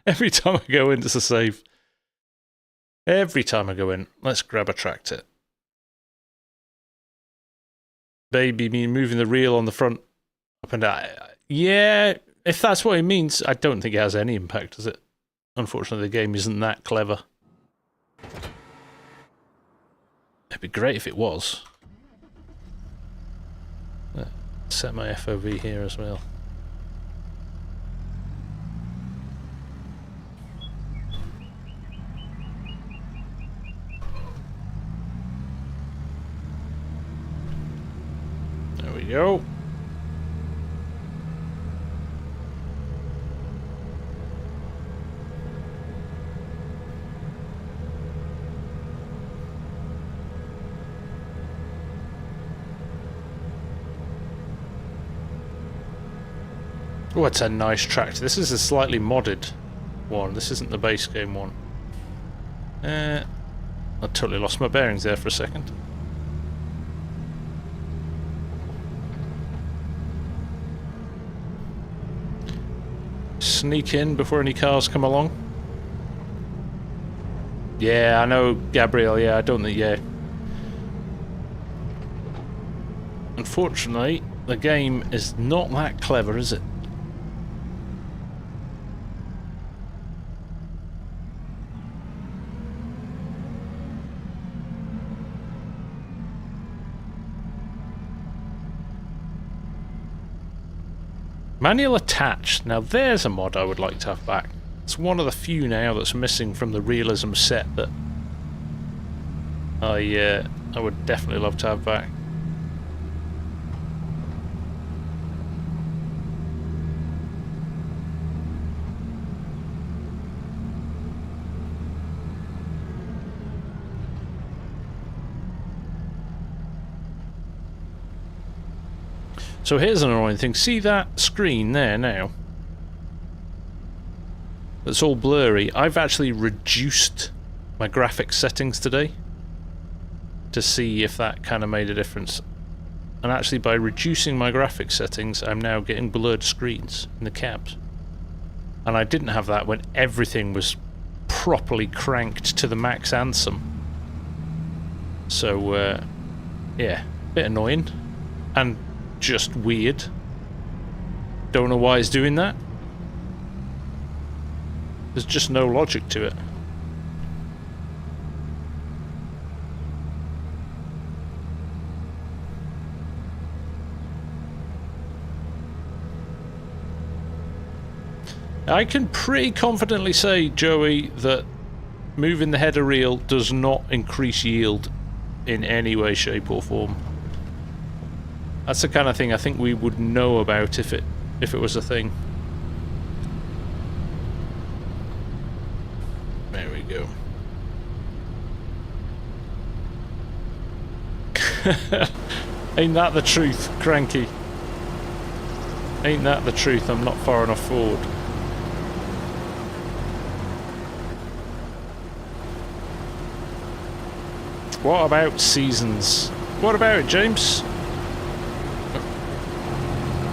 Every time I go in, there's a save. Every time I go in, let's grab a tractor. Baby me moving the reel on the front up and down. Yeah, if that's what it means, I don't think it has any impact, does it? Unfortunately, the game isn't that clever. It'd be great if it was. Set my FOV here as well. There we go. Oh, it's a nice tractor. This is a slightly modded one. This isn't the base game one. I totally lost my bearings there for a second. Sneak in before any cars come along. Yeah, I know, Gabriel. Yeah, I don't think. Yeah. Unfortunately, the game is not that clever, is it? Manual attached. Now there's a mod I would like to have back. It's one of the few now that's missing from the realism set that I would definitely love to have back. So here's an annoying thing. See that screen there now? That's all blurry. I've actually reduced my graphics settings today to see if that kind of made a difference. And actually by reducing my graphics settings, I'm now getting blurred screens in the cabs. And I didn't have that when everything was properly cranked to the max anthem. So, yeah, bit annoying. And just weird. Don't know why it's doing that. There's just no logic to it. I can pretty confidently say, Joey, that moving the header reel does not increase yield in any way, shape or form. That's the kind of thing I think we would know about if it was a thing. There we go. Ain't that the truth, Cranky? Ain't that the truth? I'm not far enough forward. What about seasons? What about it, James?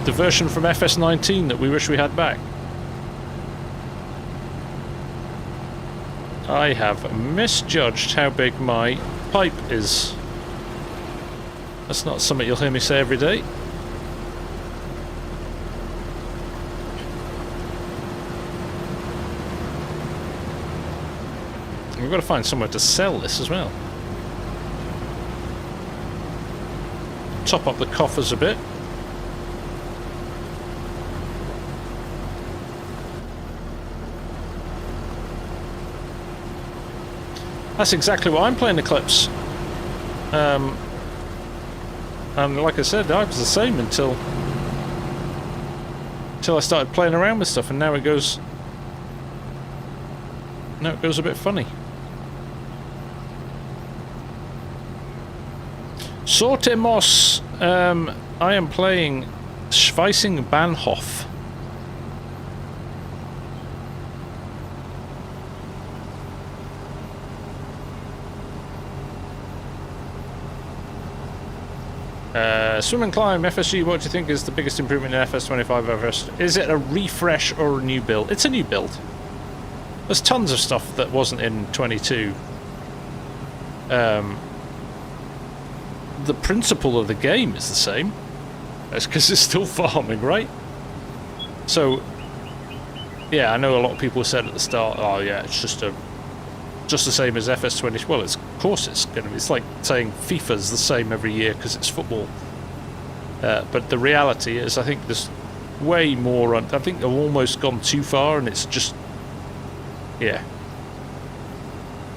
The version from FS19 that we wish we had back. I have misjudged how big my pipe is. That's not something you'll hear me say every day. We've got to find somewhere to sell this as well. Top up the coffers a bit. That's exactly what I'm playing Eclipse. And like I said, I was the same until I started playing around with stuff, and now it goes a bit funny. Sortemos. I am playing Schwesing Bahnhof. Swim and climb, FSG, what do you think is the biggest improvement in FS25 ever? Is it a refresh or a new build? It's a new build. There's tons of stuff that wasn't in 22. The principle of the game is the same. That's because it's still farming, right? So, yeah, I know a lot of people said at the start, oh yeah, it's just the same as FS20. Well, of course it's going to be. It's like saying FIFA's the same every year because it's football. But the reality is, I think there's way more. I think they've almost gone too far, and it's just, yeah.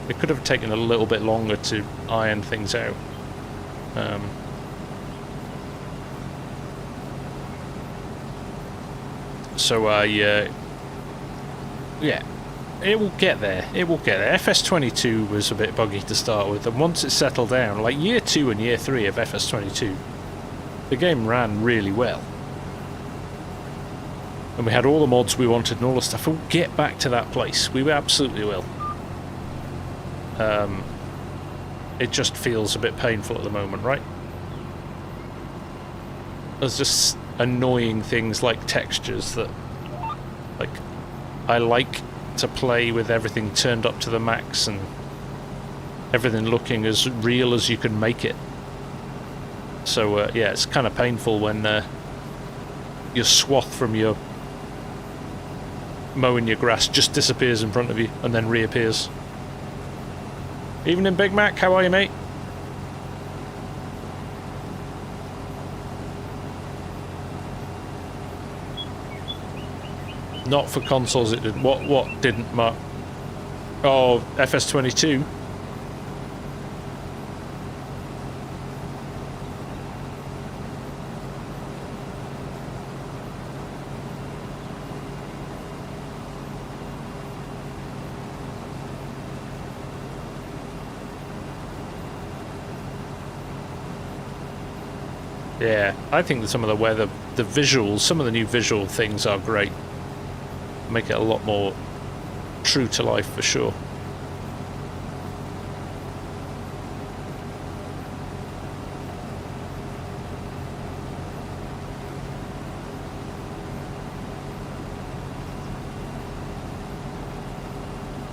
It could have taken a little bit longer to iron things out. So yeah, it will get there. It will get there. FS22 was a bit buggy to start with, and once it settled down, like year 2 and year 3 of FS22, the game ran really well. And we had all the mods we wanted and all the stuff. We'll get back to that place. We absolutely will. It just feels a bit painful at the moment, right? There's just annoying things like textures that, like, I like to play with everything turned up to the max and everything looking as real as you can make it. So yeah, it's kind of painful when your swath from your mowing your grass just disappears in front of you and then reappears. Evening, Big Mac, how are you, mate? Not for consoles it didn't. What didn't, Mark? Oh, FS22. Yeah, I think that some of the weather, the visuals, some of the new visual things are great. Make it a lot more true to life for sure.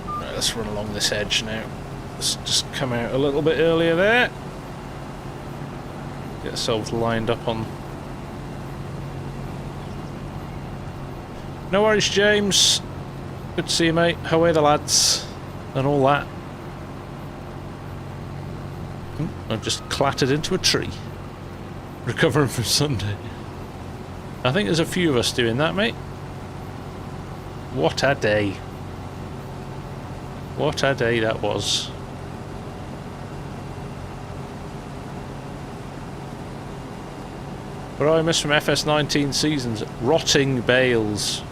Right, let's run along this edge now. Let's just come out a little bit earlier there. Get ourselves lined up on. No worries, James. Good to see you, mate. How are the lads? And all that. I've just clattered into a tree. Recovering from Sunday. I think there's a few of us doing that, mate. What a day. What a day that was. What I miss from FS19 seasons? Rotting bales.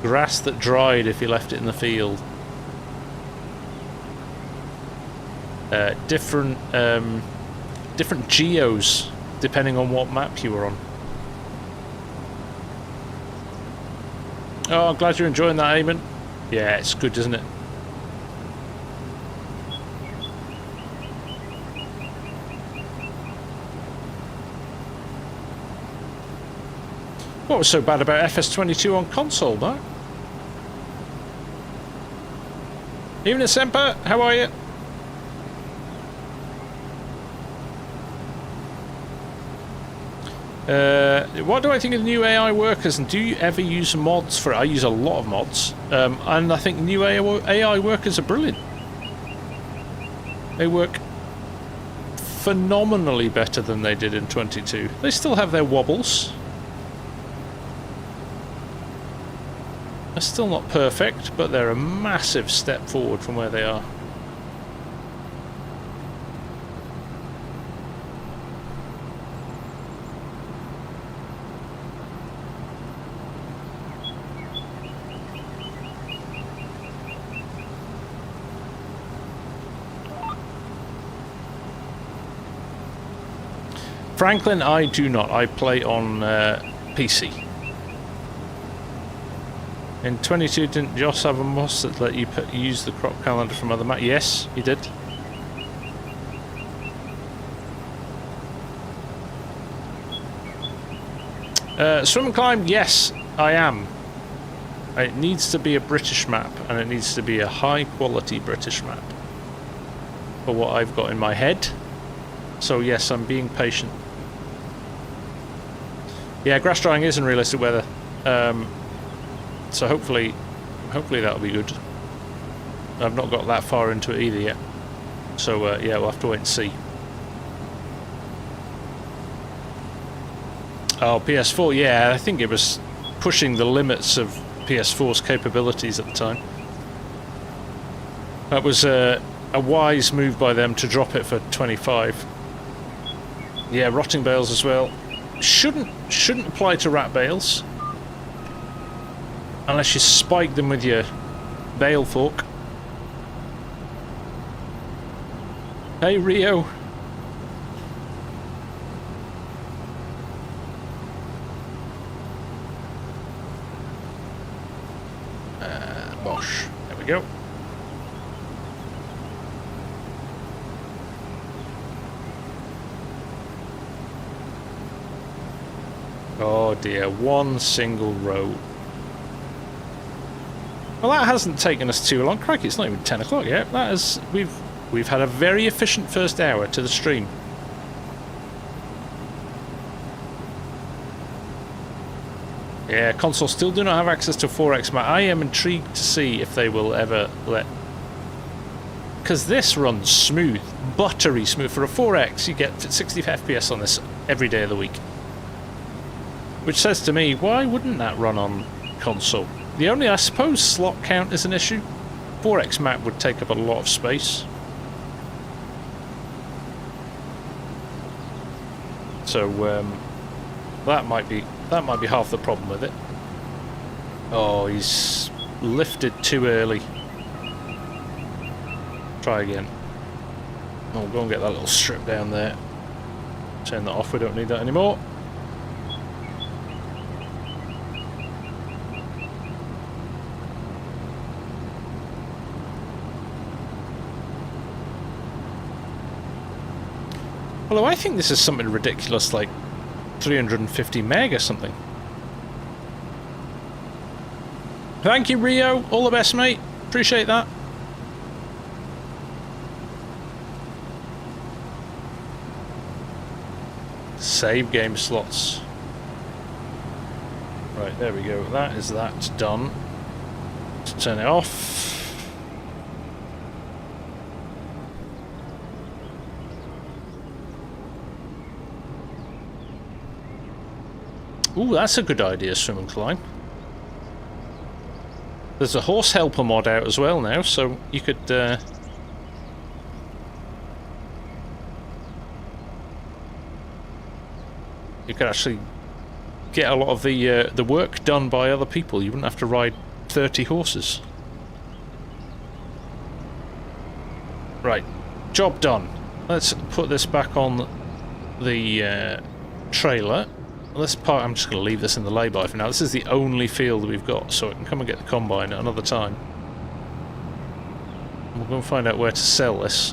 Grass that dried if you left it in the field. Different geos depending on what map you were on. Oh, I'm glad you're enjoying that, Eamon. Yeah, it's good, isn't it? What was so bad about FS22 on console, Mark? Evening, Semper. How are you? What do I think of the new AI workers, and do you ever use mods for it? I use a lot of mods, and I think new AI workers are brilliant. They work phenomenally better than they did in 22. They still have their wobbles. They're still not perfect, but they're a massive step forward from where they are. Franklin, I do not. I play on PC. In 22, didn't Joss have a mod that let you use the crop calendar from other maps? Yes, he did. Swim and climb, yes, I am. It needs to be a British map, and it needs to be a high quality British map for what I've got in my head. So yes, I'm being patient. Yeah, grass drying is in realistic weather, so hopefully that'll be good. I've not got that far into it either yet, so yeah, we'll have to wait and see. Oh, PS4, yeah, I think it was pushing the limits of PS4's capabilities at the time. That was a wise move by them to drop it for 25. Yeah, rotting bales as well. Shouldn't apply to rat bales unless you spike them with your bale fork. Hey Rio. Bosh. There we go. Oh dear, one single row. Well, that hasn't taken us too long. Crikey, it's not even 10 o'clock yet. That is, we've had a very efficient first hour to the stream. Yeah, console still do not have access to 4X map. I am intrigued to see if they will ever let... Because this runs smooth, buttery smooth. For a 4X, you get 60 FPS on this every day of the week. Which says to me, why wouldn't that run on console? The only, I suppose, slot count is an issue. 4X map would take up a lot of space. So that might be half the problem with it. Oh, he's lifted too early. Try again. Oh, go and get that little strip down there. Turn that off, we don't need that anymore. Although I think this is something ridiculous like 350 meg or something. Thank you, Rio. All the best, mate. Appreciate that. Save game slots. Right, there we go. That is that done. Let's turn it off. Ooh, that's a good idea, swim and climb. There's a horse helper mod out as well now, so you could actually get a lot of the work done by other people. You wouldn't have to ride 30 horses. Right, job done. Let's put this back on the trailer. This part, I'm just going to leave this in the lay-by for now. This is the only field we've got, so I can come and get the combine at another time. We'll go and find out where to sell this.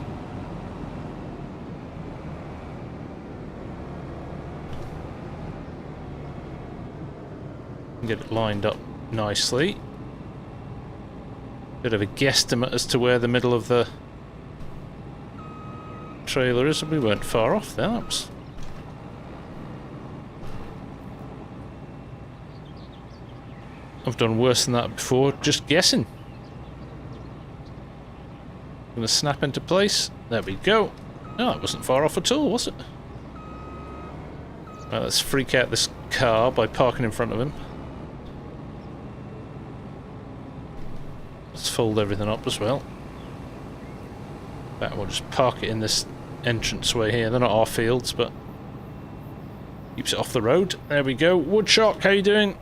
Get it lined up nicely. Bit of a guesstimate as to where the middle of the trailer is. We weren't far off there. That was... I've done worse than that before, just guessing. Gonna snap into place. There we go. No, that wasn't far off at all, was it? Right, let's freak out this car by parking in front of him. Let's fold everything up as well. We'll just park it in this entranceway here. They're not our fields, but keeps it off the road. There we go. Woodshot, how you doing?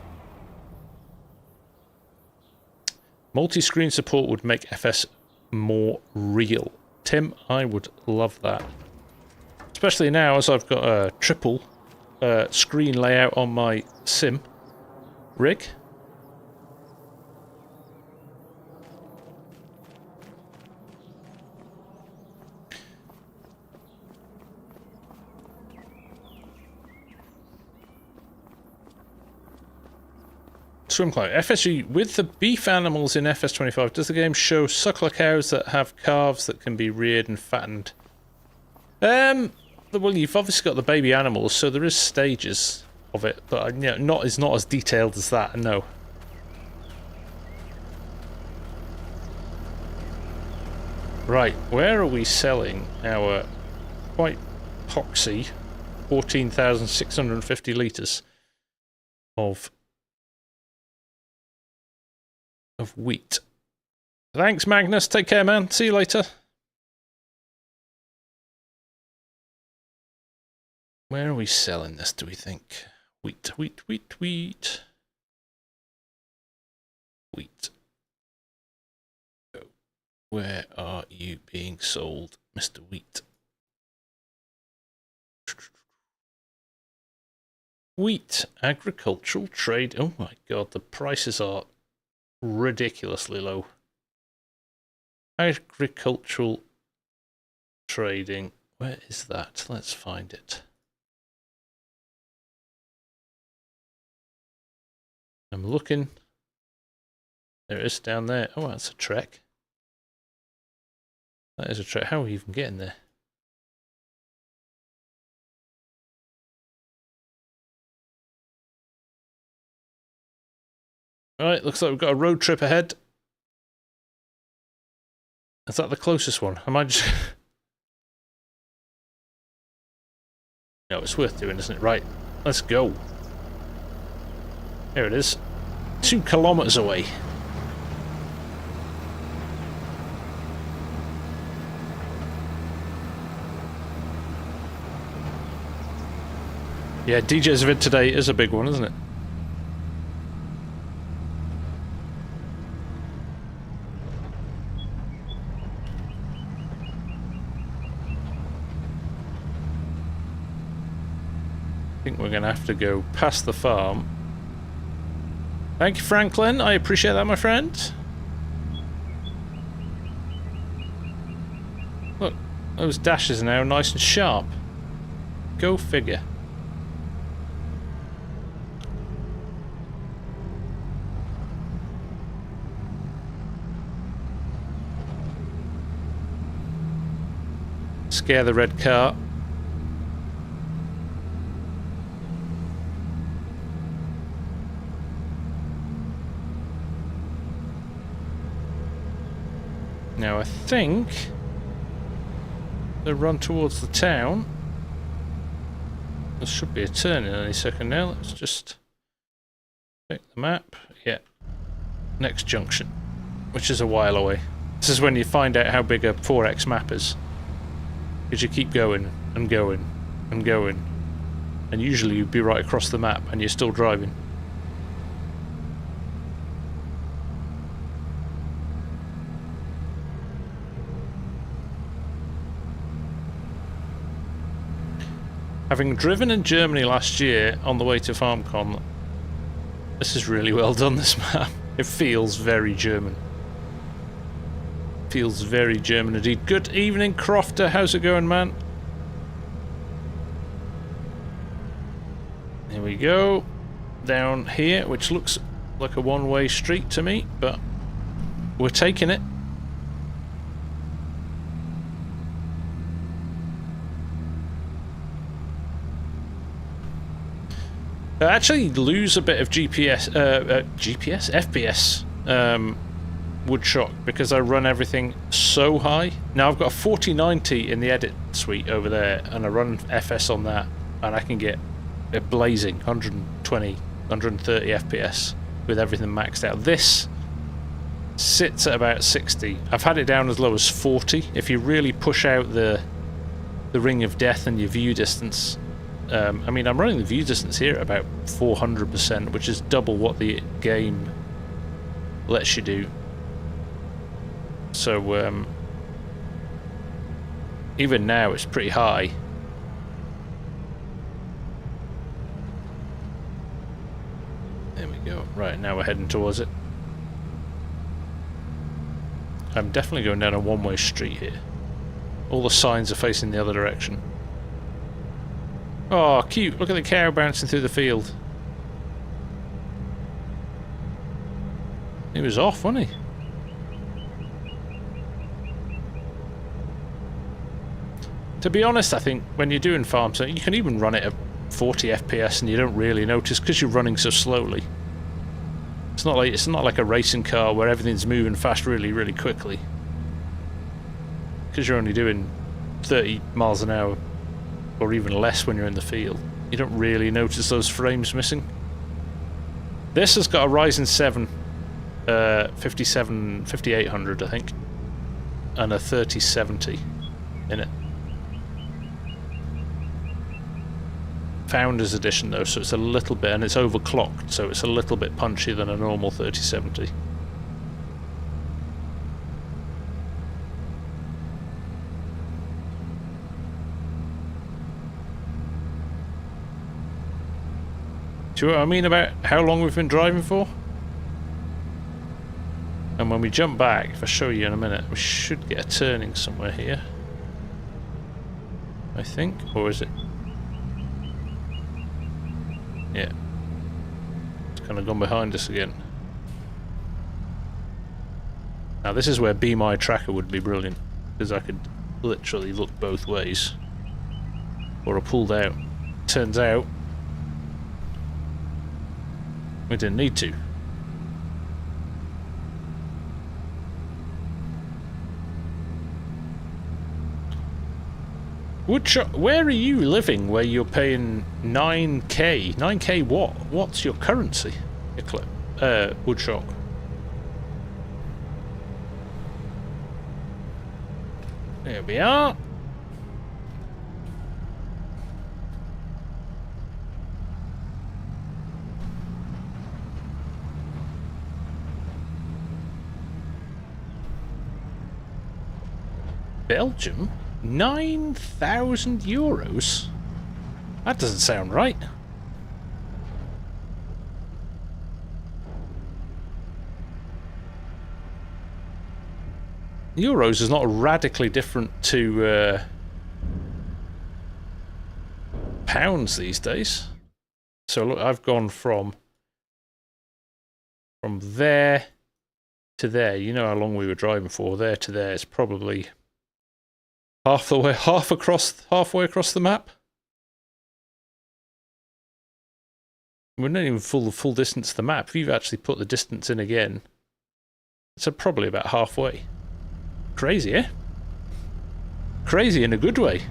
Multi-screen support would make FS more real. Tim, I would love that. Especially now as I've got a triple screen layout on my sim rig. Swim climb. FSG, with the beef animals in FS25, does the game show suckler cows that have calves that can be reared and fattened? Well, you've obviously got the baby animals, so there is stages of it, but you know, it's not as detailed as that, no. Right, where are we selling our quite poxy 14,650 litres of wheat? Thanks, Magnus. Take care, man. See you later. Where are we selling this, do we think? Wheat, wheat, wheat, wheat. Wheat. Where are you being sold, Mr. Wheat? Wheat, agricultural trade. Oh my god, the prices are ridiculously low. Agricultural trading. Where is that? Let's find it. I'm looking. There it is down there. Oh, that's a trek. That is a trek. How are we even getting there? Alright, looks like we've got a road trip ahead. Is that the closest one? I might just... No, it's worth doing, isn't it? Right, let's go. There it is. 2 kilometers away. Yeah, DJ's event today is a big one, isn't it? I think we're going to have to go past the farm. Thank you, Franklin. I appreciate that, my friend. Look, those dashes are now nice and sharp. Go figure. Scare the red car. Now I think they run towards the town. There should be a turn in any second now. Let's just check the map. Yeah. Next junction, which is a while away. This is when you find out how big a 4x map is. Because you keep going and going and going. And usually you'd be right across the map and you're still driving. Having driven in Germany last year on the way to FarmCon, this is really well done, this map. It feels very German. Feels very German indeed. Good evening, Crofter. How's it going, man? Here we go. down here, which looks like a one-way street to me, but we're taking it. I actually lose a bit of FPS woodshot because I run everything so high. Now I've got a 4090 in the edit suite over there, and I run FS on that, and I can get a blazing 120, 130 FPS with everything maxed out. This sits at about 60. I've had it down as low as 40. If you really push out the ring of death and your view distance, I mean, I'm running the view distance here at about 400%, which is double what the game lets you do. So even now it's pretty high. There we go. Right, now we're heading towards it. I'm definitely going down a one-way street here. All the signs are facing the other direction. Oh, cute. Look at the cow bouncing through the field. He was off, wasn't he? To be honest, I think when you're doing FarmSim, you can even run it at 40 FPS and you don't really notice because you're running so slowly. It's not like a racing car where everything's moving fast really quickly. Because you're only doing 30 miles an hour or even less when you're in the field. You don't really notice those frames missing. This has got a Ryzen 7 5800, I think, and a 3070 in it. Founders Edition though, so it's a little bit, and it's overclocked, so it's a little bit punchier than a normal 3070. Do you know what I mean about how long we've been driving for? And when we jump back, if I show you in a minute, we should get a turning somewhere here. I think, or is it? Yeah. It's kind of gone behind us again. Now this is where Be My Tracker would be brilliant, because I could literally look both ways. Or I pulled out. Turns out we didn't need to. Woodshop, where are you living where you're paying 9k? 9k what? What's your currency? Woodshop. There we are. Belgium? 9,000 euros? That doesn't sound right. Euros is not radically different to pounds these days. So look, I've gone from there to there. You know how long we were driving for. There to there is probably halfway across the map. We're not even full distance to the map. If you've actually put the distance in again, it's probably about halfway. Crazy, eh? Crazy in a good way.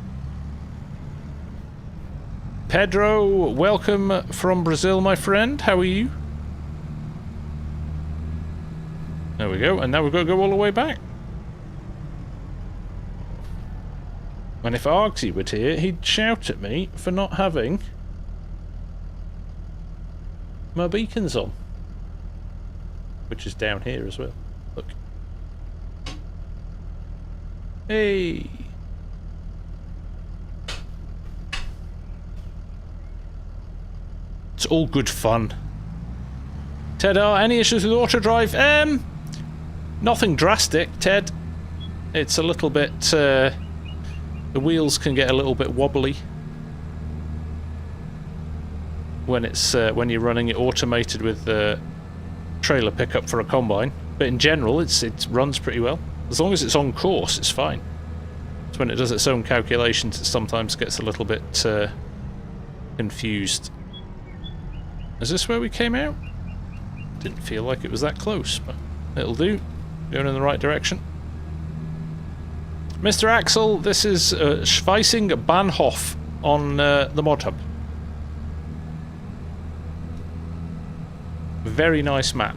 Pedro, welcome from Brazil, my friend. How are you? There we go, and now we've got to go all the way back. And if Argsy were here, he'd shout at me for not having my beacons on. Which is down here as well. Look. Hey! It's all good fun. Ted, any issues with auto drive? Nothing drastic, Ted. It's a little bit, the wheels can get a little bit wobbly. when it's when you're running it automated with the trailer pickup for a combine. But in general, it runs pretty well. As long as it's on course, it's fine. It's when it does its own calculations, it sometimes gets a little bit confused. Is this where we came out? Didn't feel like it was that close, but it'll do. Going in the right direction. Mr. Axel, this is Schwesing Bahnhof on the modhub. Very nice map.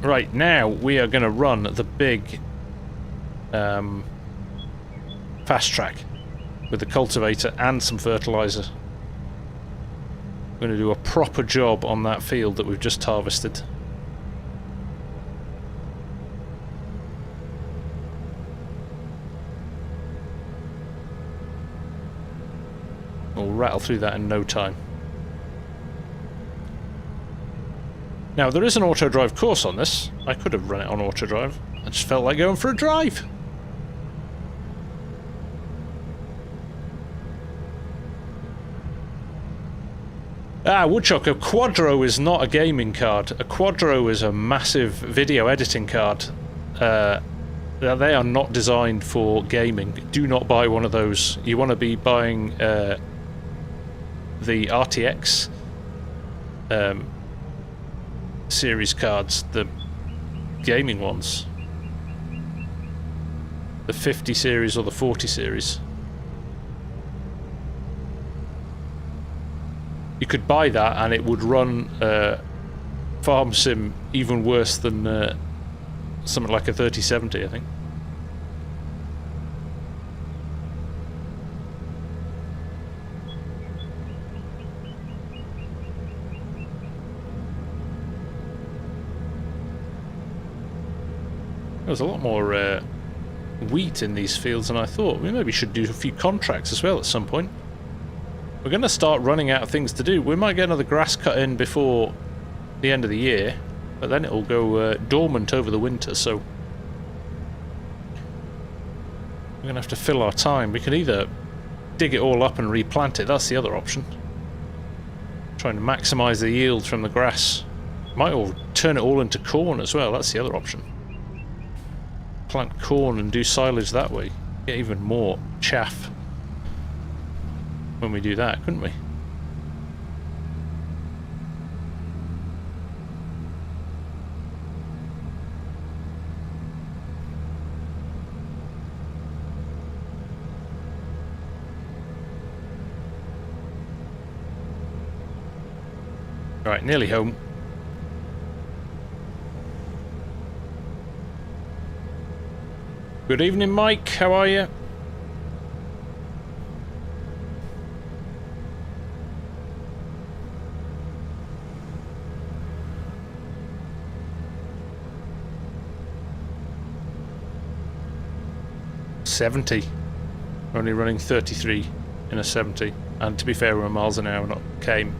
Right, now we are going to run the big fast track with the cultivator and some fertilizer. We're going to do a proper job on that field that we've just harvested. We'll rattle through that in no time. Now, there is an auto-drive course on this. I could have run it on auto-drive. I just felt like going for a drive. Ah, Woodchuck, a Quadro is not a gaming card. A Quadro is a massive video editing card. They are not designed for gaming. Do not buy one of those. You want to be buying the RTX series cards, the gaming ones. The 50 series or the 40 series. You could buy that and it would run FarmSim even worse than something like a 3070, I think. There's a lot more wheat in these fields than I thought. We maybe should do a few contracts as well at some point. We're going to start running out of things to do. We might get another grass cut in before the end of the year, but then it'll go dormant over the winter, so we're going to have to fill our time. We can either dig it all up and replant it, that's the other option. Trying to maximise the yield from the grass. Might all turn it all into corn as well, that's the other option. Plant corn and do silage that way. Get even more chaff when we do that, couldn't we? Right, nearly home. Good evening, Mike. How are you? .70. We're only running 33 in a 70, and to be fair, we're miles an hour, not km.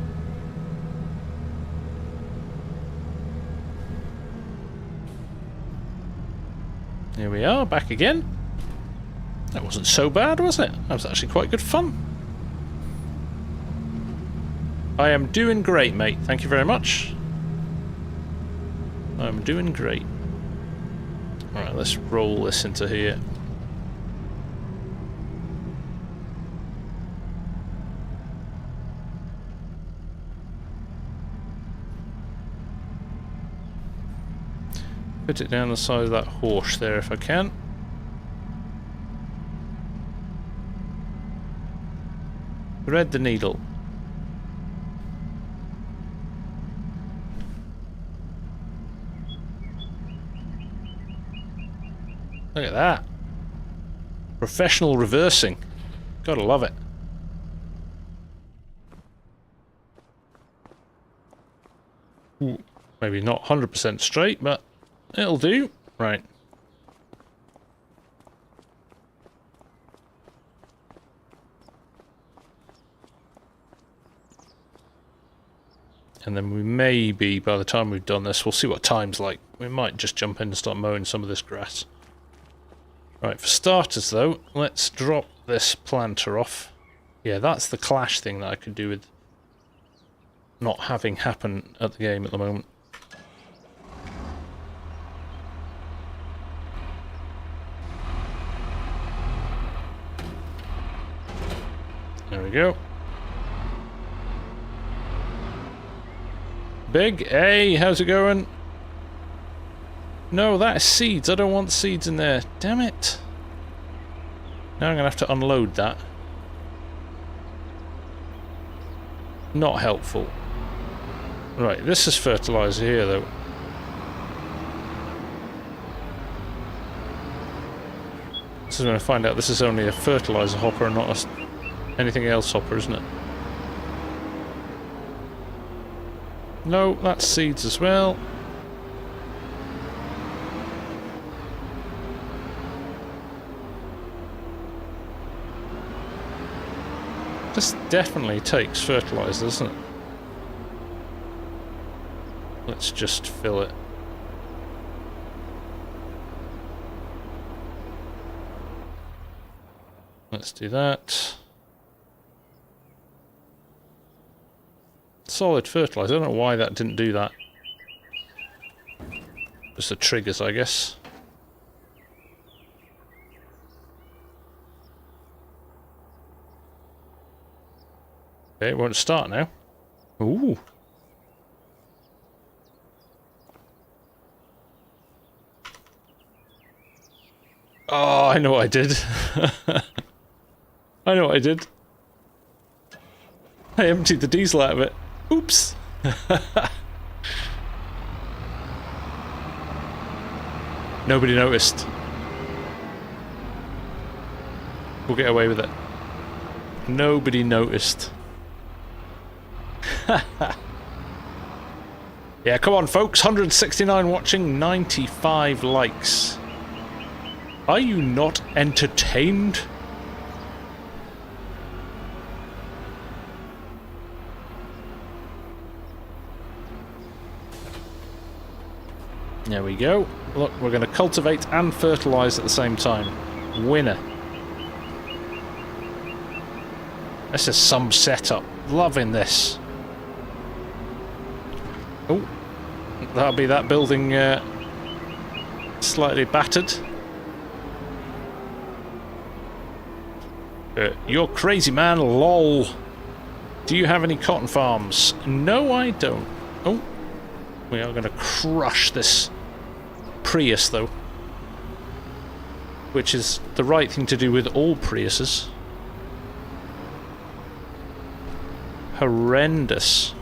Here we are, back again. That wasn't so bad, was it? That was actually quite good fun. I am doing great, mate. Thank you very much. I'm doing great. Alright, let's roll this into here. Put it down the side of that horse there if I can. Thread the needle. Look at that. Professional reversing. Gotta love it. Maybe not 100% straight, but it'll do. Right. And then we maybe, by the time we've done this, we'll see what time's like. We might just jump in and start mowing some of this grass. Right, for starters though, let's drop this planter off. Yeah, that's the clash thing that I could do with not having happen at the game at the moment. There we go. Big, hey, how's it going? No, that is seeds. I don't want seeds in there. Damn it. Now I'm going to have to unload that. Not helpful. Right, this is fertilizer here, though. This is when I find out this is only a fertilizer hopper and not anything else hopper, isn't it? No, that's seeds as well. This definitely takes fertilizer, doesn't it? Let's just fill it. Let's do that. Solid fertilizer. I don't know why that didn't do that. Just the triggers, I guess. Okay, it won't start now. Ooh. Oh, I know what I did. I know what I did. I emptied the diesel out of it. Oops. Nobody noticed. We'll get away with it. Nobody noticed. Yeah, come on folks, 169 watching, 95 likes. Are you not entertained? There we go. Look, we're going to cultivate and fertilise at the same time. Winner. This is some setup. Loving this. Oh, that'll be that building slightly battered. You're crazy man, lol. Do you have any cotton farms? No, I don't. Oh, we are going to crush this Prius, though. Which is the right thing to do with all Priuses. Horrendous.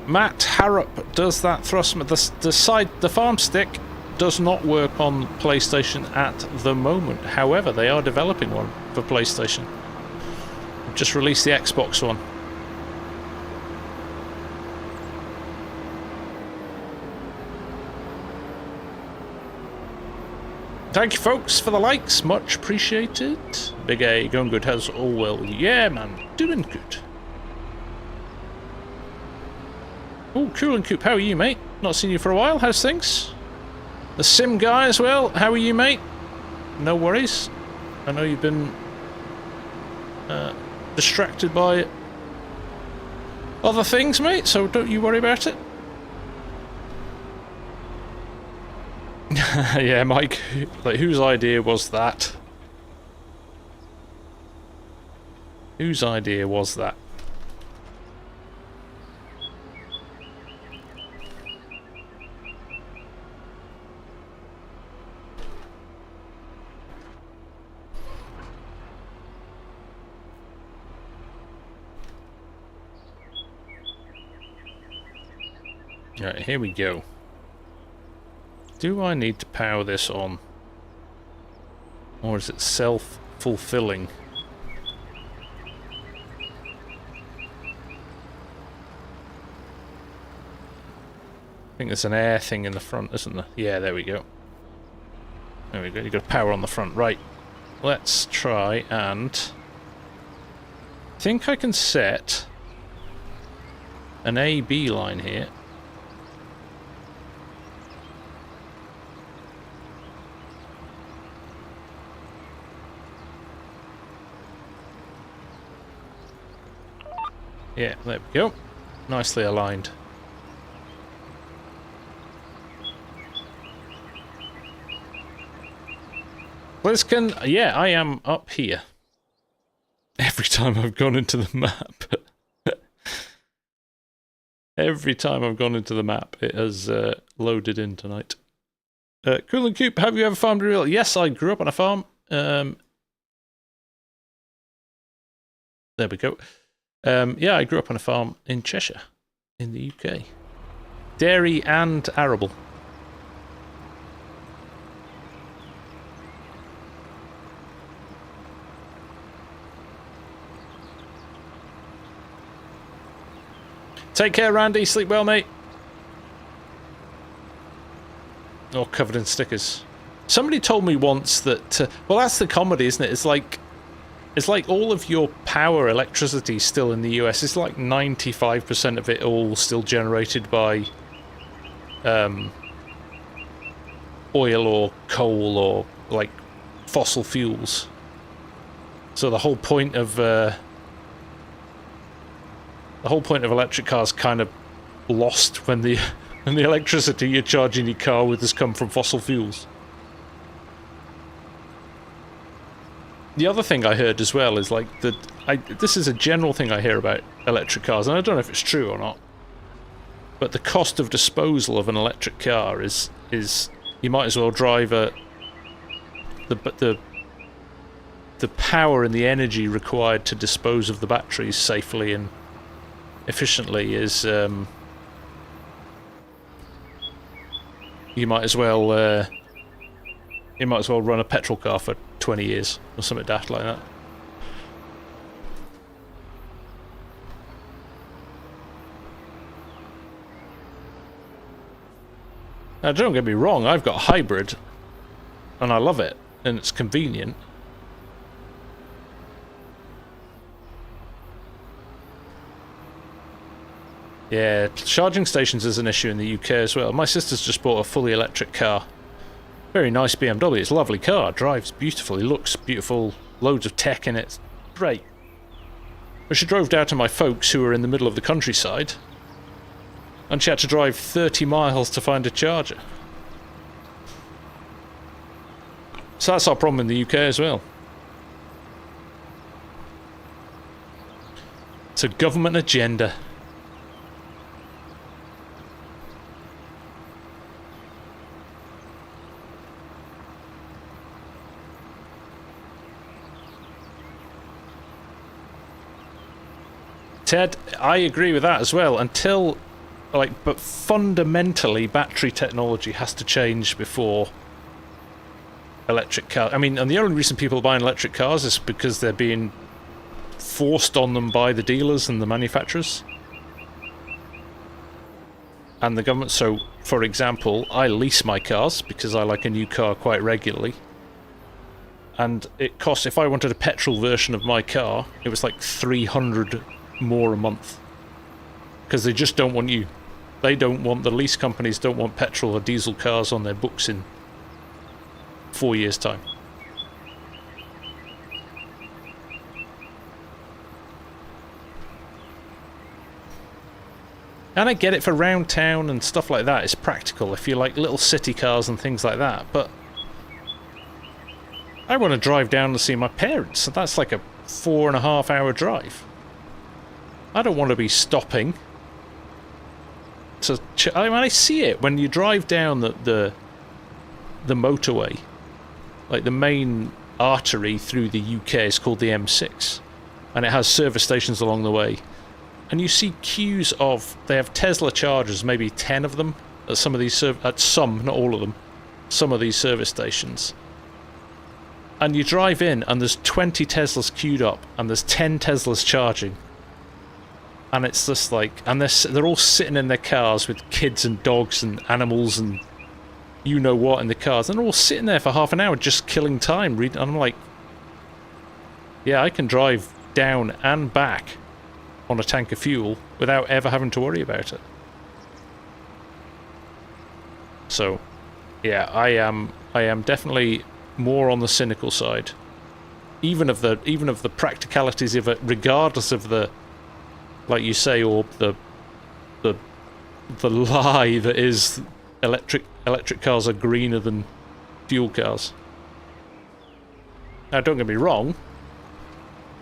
Matt Harrop does that Thrustmaster. The farm stick does not work on PlayStation at the moment. However, they are developing one for PlayStation. Just released the Xbox one. Thank you folks for the likes, much appreciated. Big A, going good, how's all well? Yeah man, doing good. Oh, Cool and Coop, how are you, mate? Not seen you for a while, how's things? The Sim guy as well, how are you, mate? No worries. I know you've been distracted by other things, mate, so don't you worry about it. Yeah, Mike, like, whose idea was that? Whose idea was that? Right, here we go. Do I need to power this on? Or is it self-fulfilling? I think there's an air thing in the front, isn't there? Yeah, there we go. There we go, you've got power on the front. Right, let's try and... I think I can set an A-B line here. Yeah, there we go. Nicely aligned. Bliskin, yeah, I am up here. Every time I've gone into the map. Every time I've gone into the map, it has loaded in tonight. Cool and Coop, have you ever farmed real? Yes, I grew up on a farm. There we go. Yeah, I grew up on a farm in Cheshire, in the UK. Dairy and arable. Take care, Randy. Sleep well, mate. All covered in stickers. Somebody told me once that... well, that's the comedy, isn't it? It's like all of your power, electricity still in the US. It's like 95% of it all still generated by oil or coal or like fossil fuels. So the whole point of electric cars kind of lost when the electricity you're charging your car with has come from fossil fuels. The other thing I heard as well is like that. This is a general thing I hear about electric cars, and I don't know if it's true or not. But the cost of disposal of an electric car is you might as well drive the power and the energy required to dispose of the batteries safely and efficiently is you might as well run a petrol car for 20 years or something daft like that. Now don't get me wrong, I've got a hybrid and I love it and it's convenient. Yeah, charging stations is an issue in the UK as well. My sister's just bought a fully electric car. Very nice BMW. It's a lovely car. Drives beautifully. Looks beautiful. Loads of tech in it. Great. But she drove down to my folks who were in the middle of the countryside. And she had to drive 30 miles to find a charger. So that's our problem in the UK as well. It's a government agenda. Ted, I agree with that as well. Until, like, but fundamentally, battery technology has to change before electric cars. I mean, and the only reason people are buying electric cars is because they're being forced on them by the dealers and the manufacturers and the government. So, for example, I lease my cars because I like a new car quite regularly. And it costs, if I wanted a petrol version of my car, it was like 300 more a month, because they just don't want you. They don't want, the lease companies don't want petrol or diesel cars on their books in 4 years' time. And I get it for round town and stuff like that. It's practical if you like little city cars and things like that, but I want to drive down to see my parents, so that's like a 4.5 hour drive. I don't want to be stopping. I mean, I see it when you drive down the motorway. Like the main artery through the UK is called the M6, and it has service stations along the way. And you see queues of, they have Tesla chargers, maybe 10 of them at some of these not all of them, some of these service stations. And you drive in and there's 20 Teslas queued up and there's 10 Teslas charging. And it's just like, and they're all sitting in their cars with kids and dogs and animals and you know what in the cars. And they're all sitting there for half an hour just killing time. And I'm like, yeah, I can drive down and back on a tank of fuel without ever having to worry about it. So, yeah, I am definitely more on the cynical side, even of the practicalities of it, regardless of the like you say, or the the lie that is electric cars are greener than fuel cars. Now, don't get me wrong.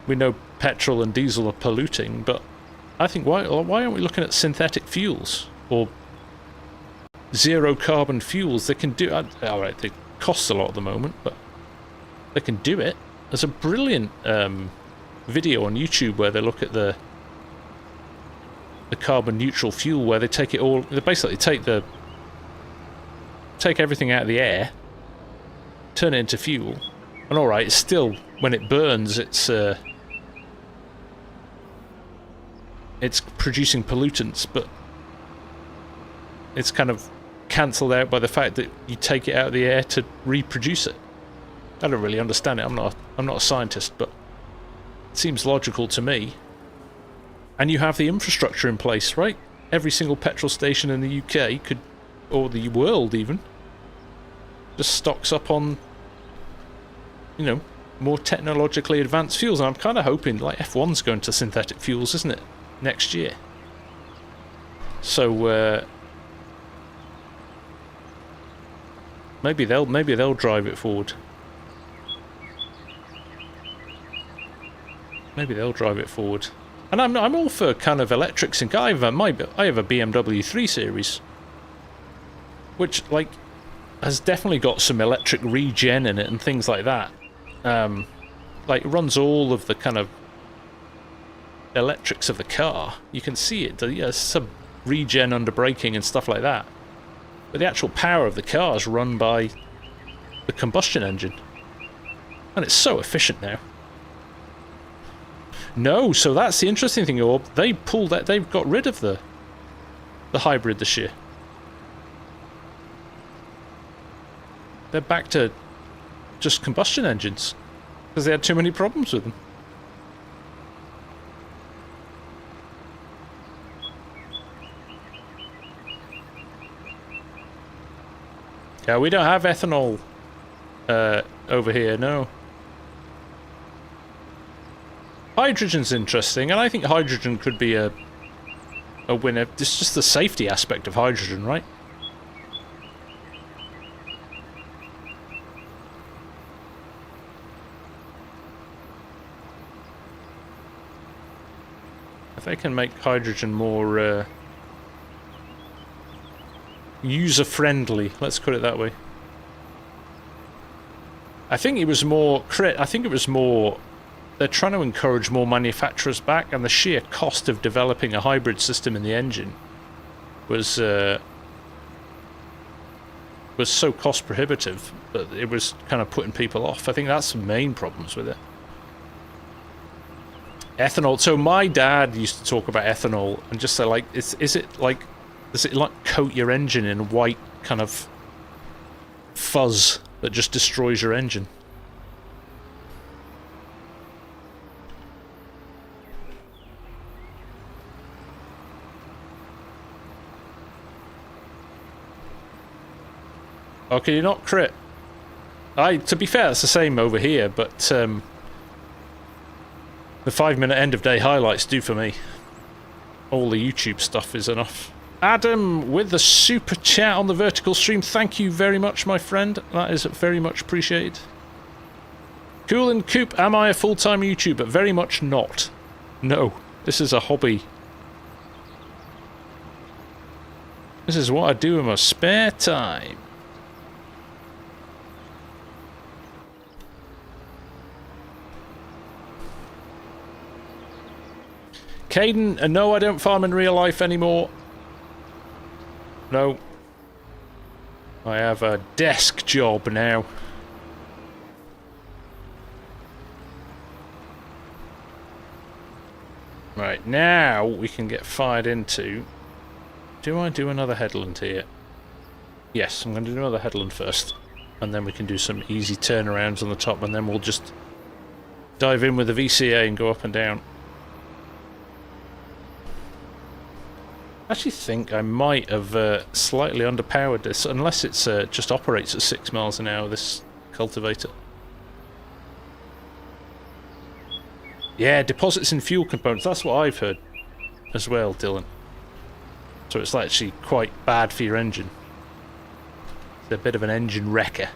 We know petrol and diesel are polluting, but I think why aren't we looking at synthetic fuels or zero carbon fuels? They can do. All right, they cost a lot at the moment, but they can do it. There's a brilliant video on YouTube where they look at the carbon neutral fuel, where they take it all. They basically take everything out of the air, turn it into fuel, and all right, it's still, when it burns, it's producing pollutants, but it's kind of cancelled out by the fact that you take it out of the air to reproduce it. I don't really understand it. I'm not a scientist, but it seems logical to me. And you have the infrastructure in place, right? Every single petrol station in the UK could, or the world even, just stocks up on, you know, more technologically advanced fuels. And I'm kind of hoping, like, F1's going to synthetic fuels, isn't it, next year? So maybe they'll drive it forward. Maybe they'll drive it forward. And I'm all for kind of electrics. And I have a BMW 3 Series, which, like, has definitely got some electric regen in it and things like that. Like, it runs all of the kind of electrics of the car. You can see it. There's some regen under braking and stuff like that. But the actual power of the car is run by the combustion engine, and it's so efficient now. No, so that's the interesting thing, Orb. They pulled that. They've got rid of the hybrid this year. They're back to just combustion engines because they had too many problems with them. Yeah, we don't have ethanol over here, no. Hydrogen's interesting, and I think hydrogen could be a winner. It's just the safety aspect of hydrogen, right? If they can make hydrogen more user-friendly, let's put it that way. I think it was more they're trying to encourage more manufacturers back, and the sheer cost of developing a hybrid system in the engine was so cost prohibitive that it was kind of putting people off. I think that's the main problems with it. Ethanol. So my dad used to talk about ethanol and just say, like, does it like coat your engine in white kind of fuzz that just destroys your engine? Oh, can you not crit? To be fair, it's the same over here, but the 5-minute end of day highlights do for me. All the YouTube stuff is enough. Adam with the super chat on the vertical stream. Thank you very much, my friend. That is very much appreciated. Cool and Coop, am I a full-time YouTuber? Very much not. No, this is a hobby. This is what I do in my spare time. Caden, no, I don't farm in real life anymore. No. I have a desk job now. Right, now we can get fired into... Do I do another headland here? Yes, I'm going to do another headland first. And then we can do some easy turnarounds on the top, and then we'll just dive in with the VCA and go up and down. I actually think I might have slightly underpowered this, unless it's just operates at 6 miles an hour, this cultivator. Yeah, deposits in fuel components, that's what I've heard. as well, Dylan. So it's actually quite bad for your engine. It's a bit of an engine wrecker.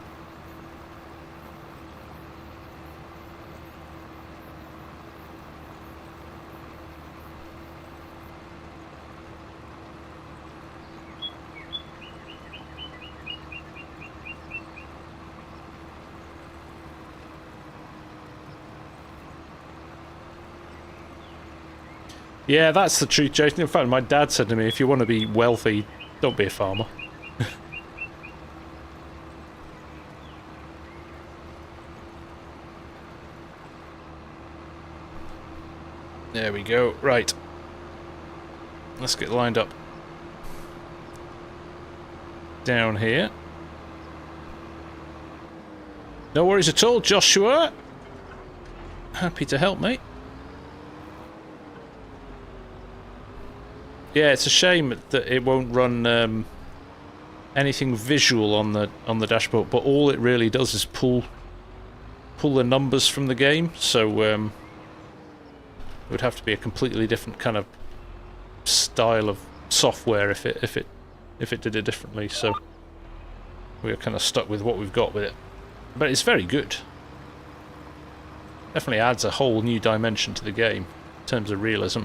Yeah, that's the truth, Jason. In fact, my dad said to me, if you want to be wealthy, don't be a farmer. There we go. Right. Let's get lined up. Down here. No worries at all, Joshua. Happy to help, mate. Yeah, it's a shame that it won't run anything visual on the dashboard, but all it really does is pull the numbers from the game. So it would have to be a completely different kind of style of software if it did it differently. So we're kind of stuck with what we've got with it, but it's very good. Definitely adds a whole new dimension to the game in terms of realism.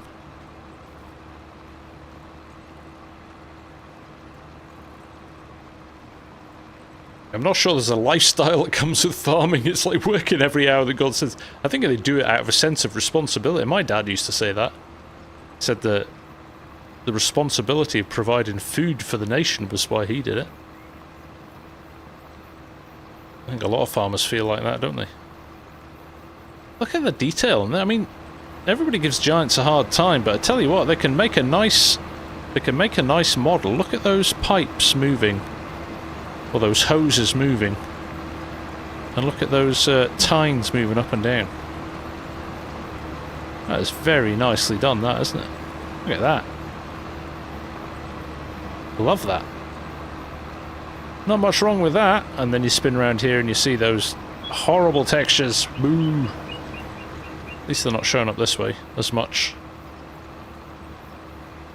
I'm not sure there's a lifestyle that comes with farming. It's like working every hour that God says. I think they do it out of a sense of responsibility. My dad used to say that. He said that the responsibility of providing food for the nation was why he did it. I think a lot of farmers feel like that, don't they? Look at the detail in there. I mean, everybody gives giants a hard time, but I tell you what, they can make a nice model. Look at those pipes moving. Or those hoses moving. And look at those tines moving up and down. That is very nicely done, that, isn't it? Look at that. Love that. Not much wrong with that. And then you spin around here and you see those horrible textures. Boo. At least they're not showing up this way as much.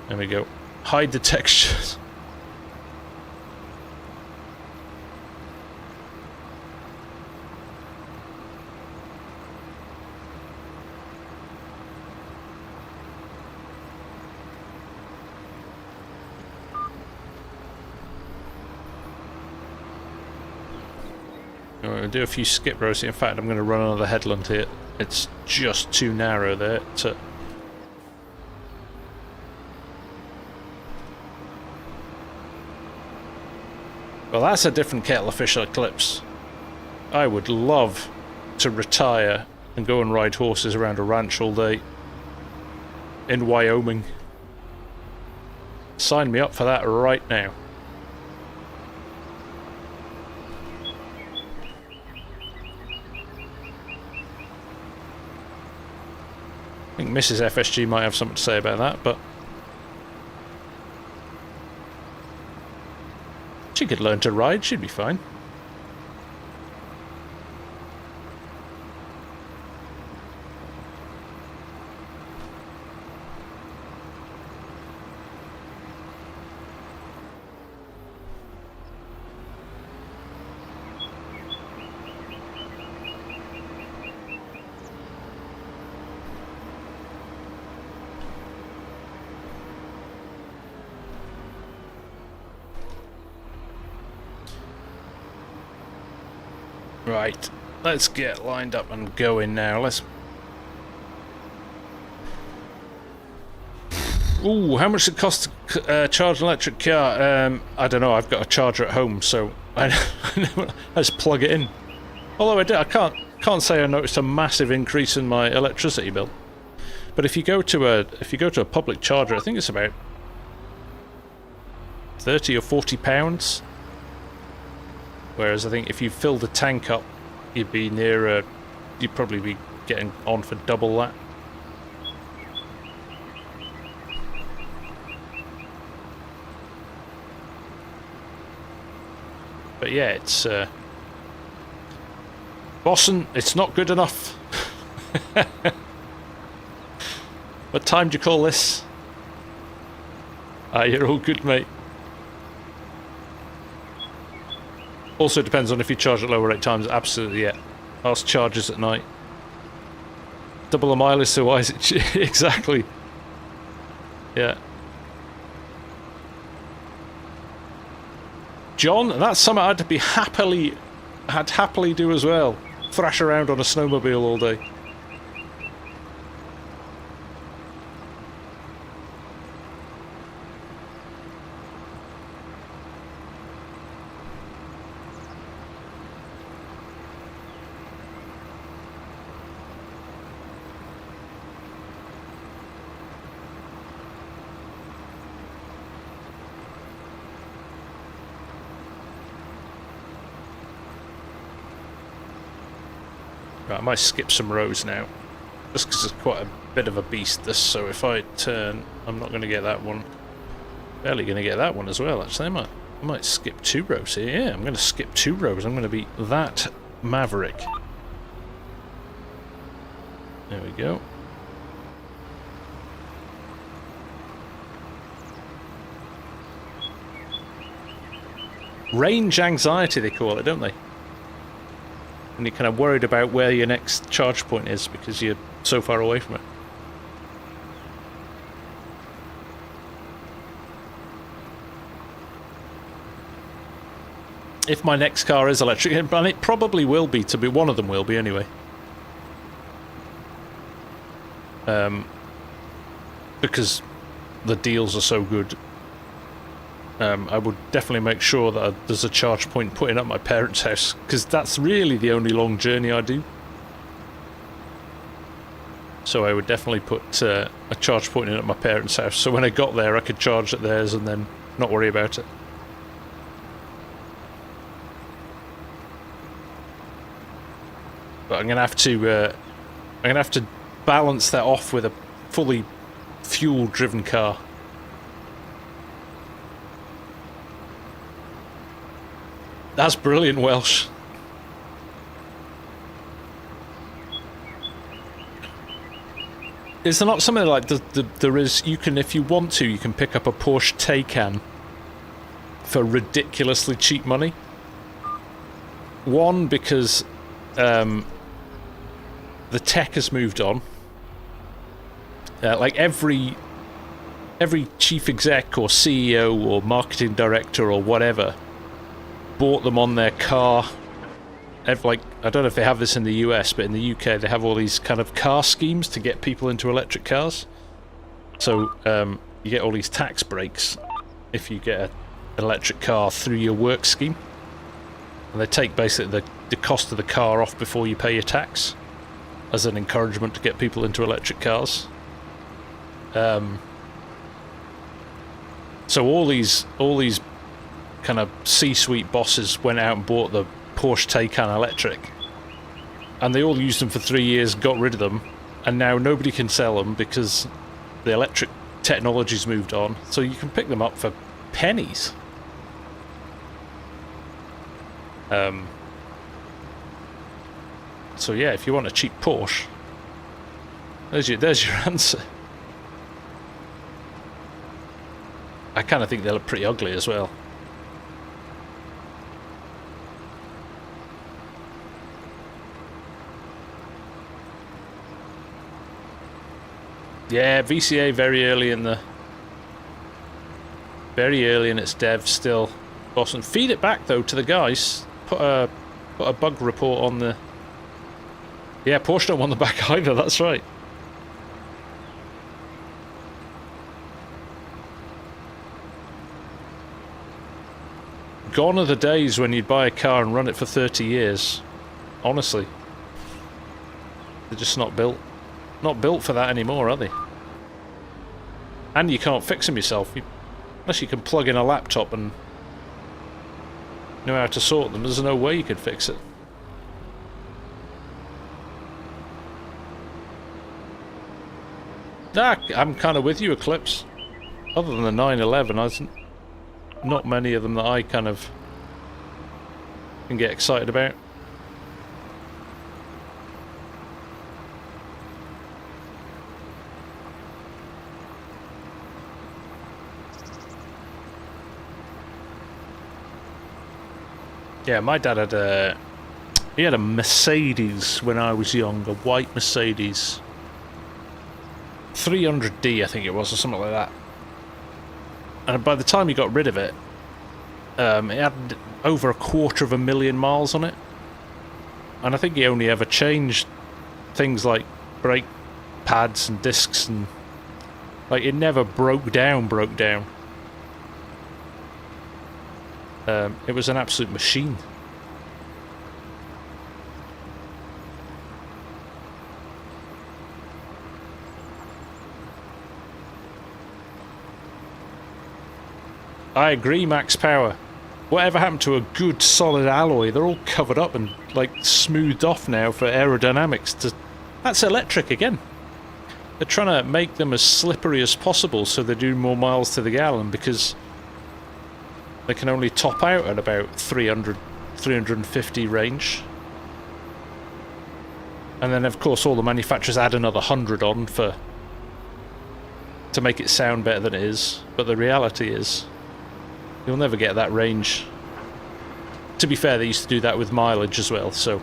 There we go. Hide the textures. I'm going to do a few skip rows here. In fact, I'm going to run another headland here. It's just too narrow there to... Well, that's a different kettle of fish Eclipse. I would love to retire and go and ride horses around a ranch all day in Wyoming. Sign me up for that right now. I think Mrs. FSG might have something to say about that, but she could learn to ride, she'd be fine. Right, let's get lined up and going now. Let's... Ooh, how much does it cost to charge an electric car? I don't know, I've got a charger at home, so I just plug it in. Although I can't say I noticed a massive increase in my electricity bill. But if you go to a public charger, I think it's about 30 or 40 pounds. Whereas I think if you filled the tank up, you'd be near you'd probably be getting on for double that. But yeah, it's Boston, it's not good enough. What time do you call this? You're all good, mate. Also depends on if you charge at lower rate times. Absolutely, yeah. Fast charges at night. Double the mileage, so why is it... exactly. Yeah. John, that's something I'd happily do as well. Thrash around on a snowmobile all day. Right, I might skip some rows now. Just because it's quite a bit of a beast, this, so if I turn, I'm not going to get that one. Barely going to get that one as well, actually. I might skip 2 rows here. Yeah, I'm going to skip 2 rows. I'm going to be that maverick. There we go. Range anxiety, they call it, don't they? And you're kind of worried about where your next charge point is because you're so far away from it. If my next car is electric, and it probably will be, one of them will be anyway. Because the deals are so good. I would definitely make sure that there's a charge point put in at my parents' house, because that's really the only long journey I do. So I would definitely put a charge point in at my parents' house, so when I got there I could charge at theirs and then not worry about it. But I'm gonna have to balance that off with a fully fuel-driven car. That's brilliant Welsh. Is there not something like there is? You can, if you want to, you can pick up a Porsche Taycan for ridiculously cheap money. One, because the tech has moved on. Like every chief exec or CEO or marketing director or whatever bought them on their car. Like, I don't know if they have this in the US, but in the UK they have all these kind of car schemes to get people into electric cars. So you get all these tax breaks if you get an electric car through your work scheme. And they take basically the cost of the car off before you pay your tax as an encouragement to get people into electric cars. So all these kind of C-suite bosses went out and bought the Porsche Taycan electric, and they all used them for 3 years, got rid of them, and now nobody can sell them because the electric technology's moved on, so you can pick them up for pennies. So yeah, if you want a cheap Porsche, there's your answer. I kind of think they look pretty ugly as well. Yeah, VCA very early in its dev still. Awesome. Feed it back though to the guys. Put a bug report on the. Yeah, Porsche don't want the back either. That's right. Gone are the days when you'd buy a car and run it for 30 years. Honestly, they're just not built. Not built for that anymore, are they? And you can't fix them yourself, unless you can plug in a laptop and know how to sort them. There's no way you could fix it. Nah, I'm kind of with you, Eclipse. Other than the 911, not many of them that I kind of can get excited about. Yeah, my dad had he had a Mercedes when I was young, a white Mercedes. 300D, I think it was, or something like that. And by the time he got rid of it, it had over 250,000 miles on it. And I think he only ever changed things like brake pads and discs, and like it never broke down. It was an absolute machine. I agree, Max Power. Whatever happened to a good solid alloy? They're all covered up and like smoothed off now for aerodynamics. That's electric again. They're trying to make them as slippery as possible so they do more miles to the gallon, because they can only top out at about 300, 350 range. And then of course all the manufacturers add another 100 on to make it sound better than it is. But the reality is, you'll never get that range. To be fair, they used to do that with mileage as well, so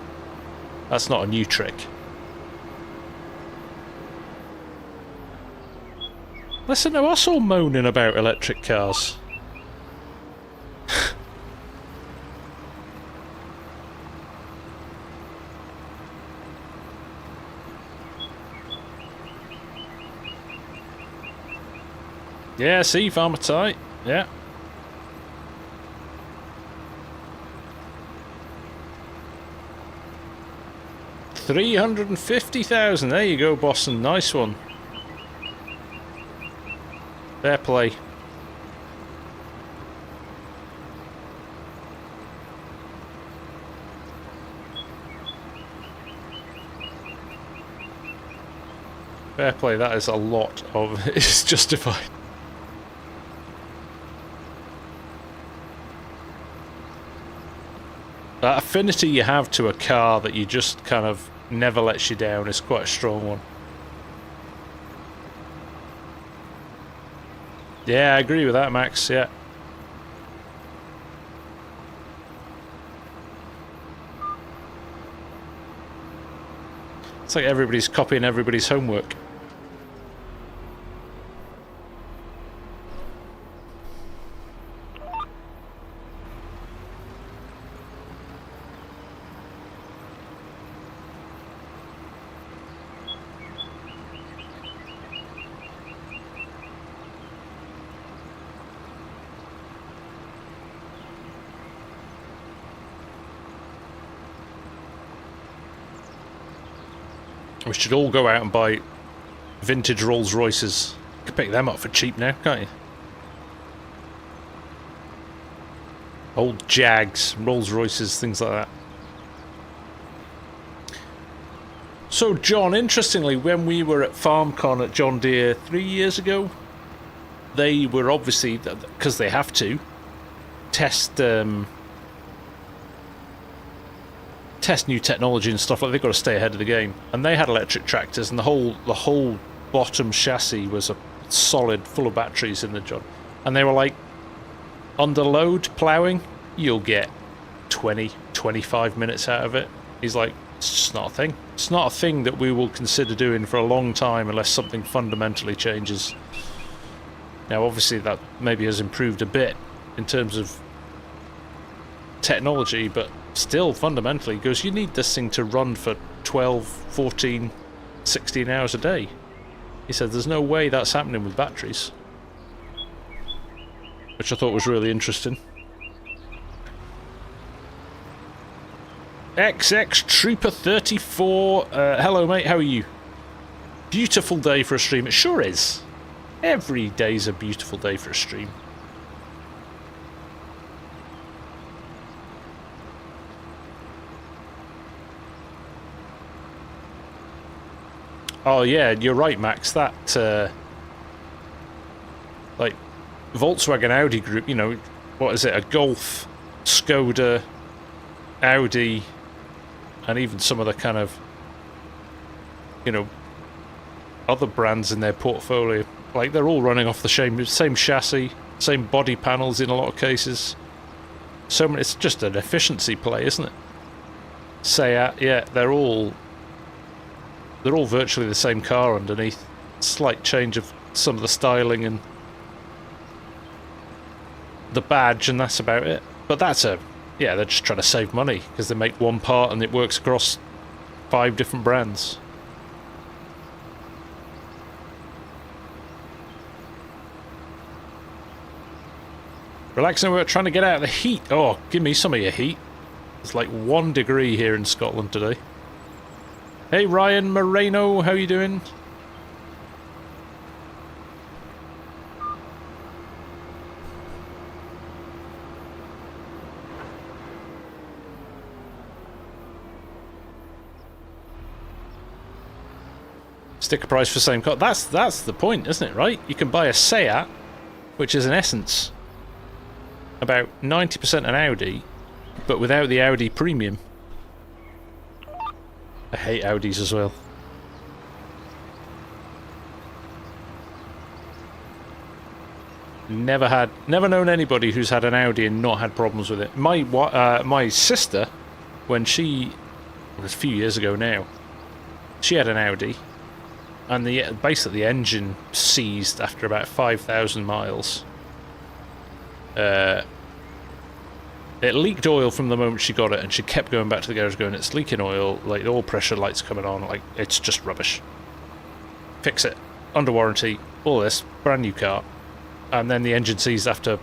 that's not a new trick. Listen to us all moaning about electric cars. Yeah, see, farmer tight. Yeah. $350,000. There you go, Boston. Nice one. Fair play. Fair play. That is a lot of. It's justified. That affinity you have to a car that you just kind of never lets you down is quite a strong one. Yeah, I agree with that, Max, yeah. It's like everybody's copying everybody's homework. We should all go out and buy vintage Rolls Royces. You can pick them up for cheap now, can't you? Old Jags, Rolls Royces, things like that. So, John, interestingly, when we were at FarmCon at John Deere 3 years ago, they were obviously, because they have to, test new technology and stuff. Like, they've got to stay ahead of the game, and they had electric tractors, and the whole bottom chassis was a solid, full of batteries in the job. And they were like, under load ploughing, you'll get 20-25 minutes out of it. He's like, it's just not a thing. It's not a thing that we will consider doing for a long time unless something fundamentally changes. Now obviously that maybe has improved a bit in terms of technology, but still fundamentally, because you need this thing to run for 12, 14, 16 hours a day. He said there's no way that's happening with batteries, which I thought was really interesting. XX Trooper 34, hello mate, how are you? Beautiful day for a stream. It sure is. Every day's a beautiful day for a stream. Oh yeah, you're right, Max. That like Volkswagen Audi group, you know, what is it? A Golf, Skoda, Audi, and even some of the kind of, you know, other brands in their portfolio. Like, they're all running off the same chassis, same body panels in a lot of cases. So many, it's just an efficiency play, isn't it? Seat, yeah, they're all virtually the same car underneath. Slight change of some of the styling and the badge, and that's about it. But that's yeah, they're just trying to save money because they make one part and it works across 5 different brands. Relaxing, we're trying to get out of the heat. Oh, give me some of your heat. It's like 1 degree here in Scotland today. Hey Ryan Moreno, how you doing? Sticker price for same car. That's the point, isn't it, right? You can buy a Seat, which is in essence about 90% an Audi, but without the Audi premium. I hate Audis as well. Never known anybody who's had an Audi and not had problems with it. My sister, when it was a few years ago now, she had an Audi, and basically the engine seized after about 5,000 miles. It leaked oil from the moment she got it, and she kept going back to the garage going, it's leaking oil, like, all pressure lights coming on, like, it's just rubbish. Fix it. Under warranty, all this, brand new car. And then the engine seized after,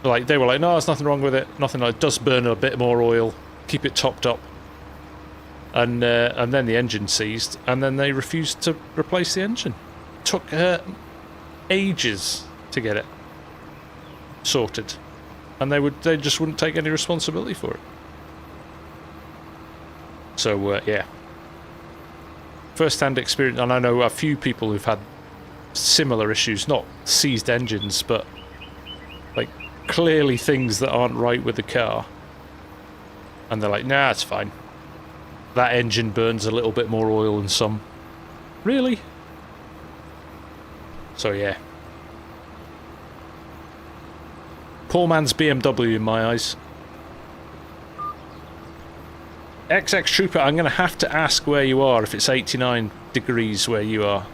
like, they were like, no, there's nothing wrong with it, nothing, like, just burn a bit more oil, keep it topped up. And then the engine seized, and then they refused to replace the engine. Took her ages to get it sorted. And they just wouldn't take any responsibility for it. So yeah, first-hand experience, and I know a few people who've had similar issues, not seized engines, but like clearly things that aren't right with the car, and they're like, nah, it's fine. That engine burns a little bit more oil than some. Really? So yeah. Poor man's BMW in my eyes. XX Trooper, I'm going to have to ask where you are if it's 89 degrees where you are.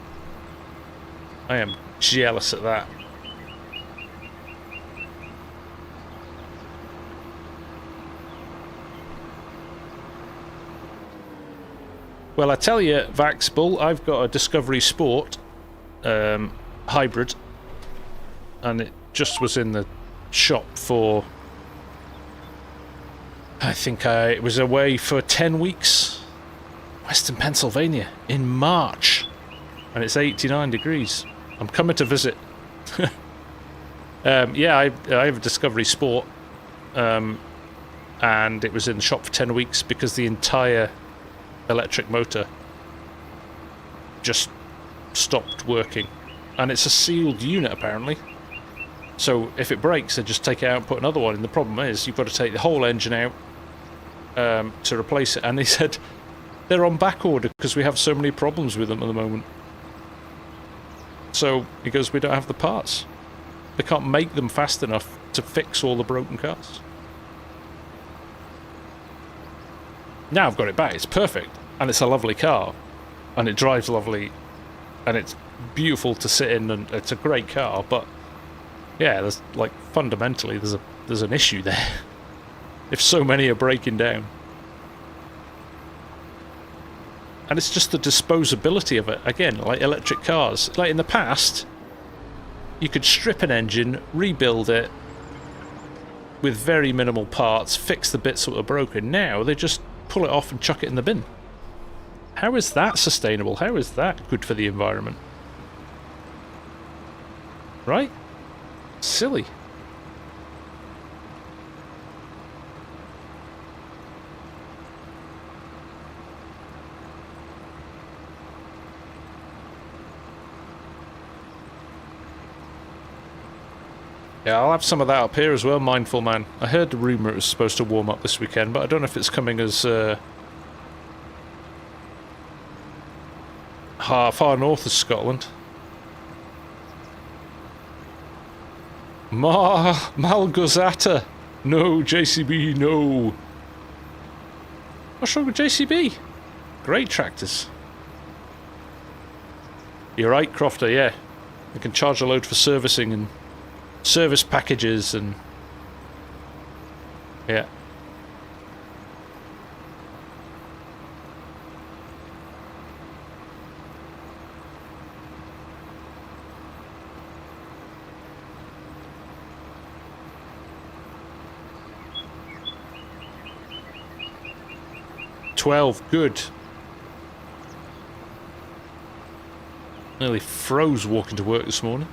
I am jealous at that. Well, I tell you, Vax Bull, I've got a Discovery Sport hybrid, and it just was in the shop for, I think it was away for 10 weeks, Western Pennsylvania, in March, and it's 89 degrees. I'm coming to visit. Yeah, I have a Discovery Sport, and it was in the shop for 10 weeks because the entire electric motor just stopped working, and it's a sealed unit apparently. So if it breaks, they just take it out and put another one in. The problem is you've got to take the whole engine out to replace it. And he said they're on back order because we have so many problems with them at the moment. So he goes, we don't have the parts. They can't make them fast enough to fix all the broken cars. Now I've got it back. It's perfect. And it's a lovely car. And it drives lovely. And it's beautiful to sit in. And it's a great car. But yeah, there's like fundamentally there's an issue there. If so many are breaking down. And it's just the disposability of it. Again, like electric cars. Like in the past, you could strip an engine, rebuild it with very minimal parts, fix the bits that were broken. Now they just pull it off and chuck it in the bin. How is that sustainable? How is that good for the environment? Right? Silly. Yeah, I'll have some of that up here as well, Mindful Man. I heard the rumour it was supposed to warm up this weekend, but I don't know if it's coming as far north as Scotland. Malgozata. No, JCB, no. What's wrong with JCB? Great tractors. You're right, Crofter, yeah. You can charge a load for servicing and service packages and... yeah. $12, good. Nearly froze walking to work this morning.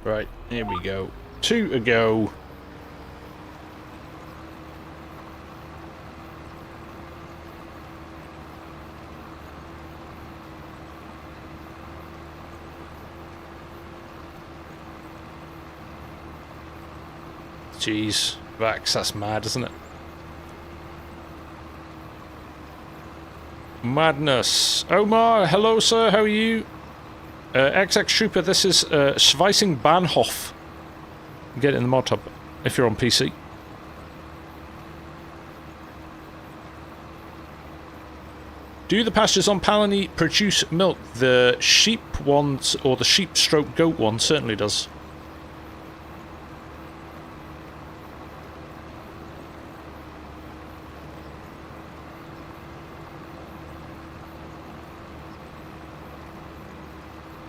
Right, here we go. 2 to go. Jeez, Vax, that's mad, isn't it? Madness. Omar, hello sir, how are you? XX Trooper, this is Schwesing Bahnhof. Get it in the mod hub if you're on PC. Do the pastures on Palani produce milk? The sheep ones, or the sheep stroke goat one, certainly does.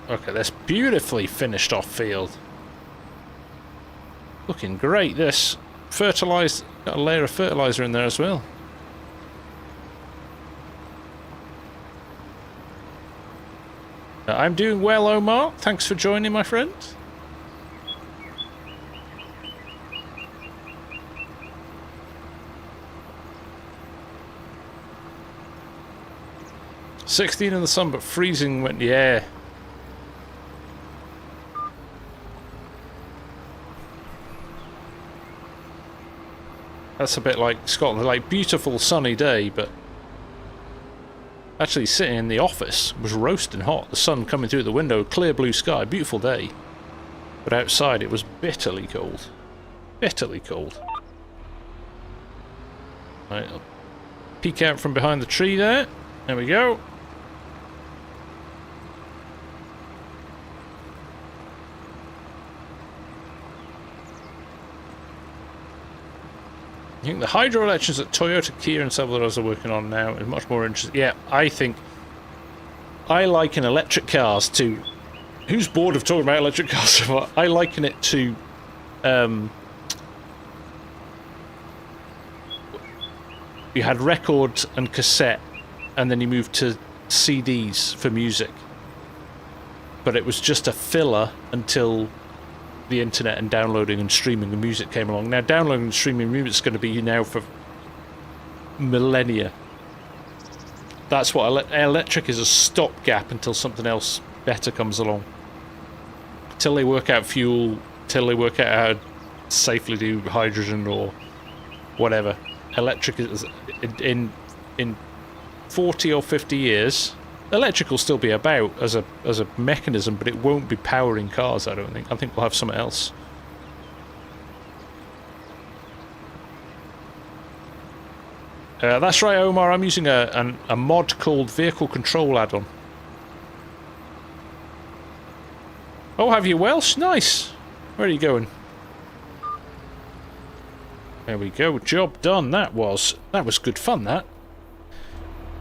Look at this beautifully finished off field. Looking great, this. Fertilised, got a layer of fertiliser in there as well. I'm doing well, Omar. Thanks for joining, my friend. $16 in the sun, but freezing when... yeah. That's a bit like Scotland, like beautiful sunny day, but actually sitting in the office was roasting hot. The sun coming through the window, clear blue sky, beautiful day. But outside it was bitterly cold. Bitterly cold. Right, I'll peek out from behind the tree there. There we go. I think the hydroelectrics that Toyota, Kia and several others are working on now is much more interesting. Yeah, I think I liken electric cars to... who's bored of talking about electric cars? I liken it to... you had record and cassette, and then you moved to CDs for music. But it was just a filler until the internet and downloading and streaming the music came along. Now downloading and streaming music is going to be now for millennia. That's what electric is, a stopgap until something else better comes along. Till they work out fuel, till they work out how to safely do hydrogen or whatever. Electric is in 40 or 50 years. Electric will still be about as a mechanism, but it won't be powering cars, I don't think. I think we'll have something else. That's right, Omar. I'm using a mod called Vehicle Control Add-on. Oh, have you, Welsh? Nice. Where are you going? There we go. Job done. That was good fun, that.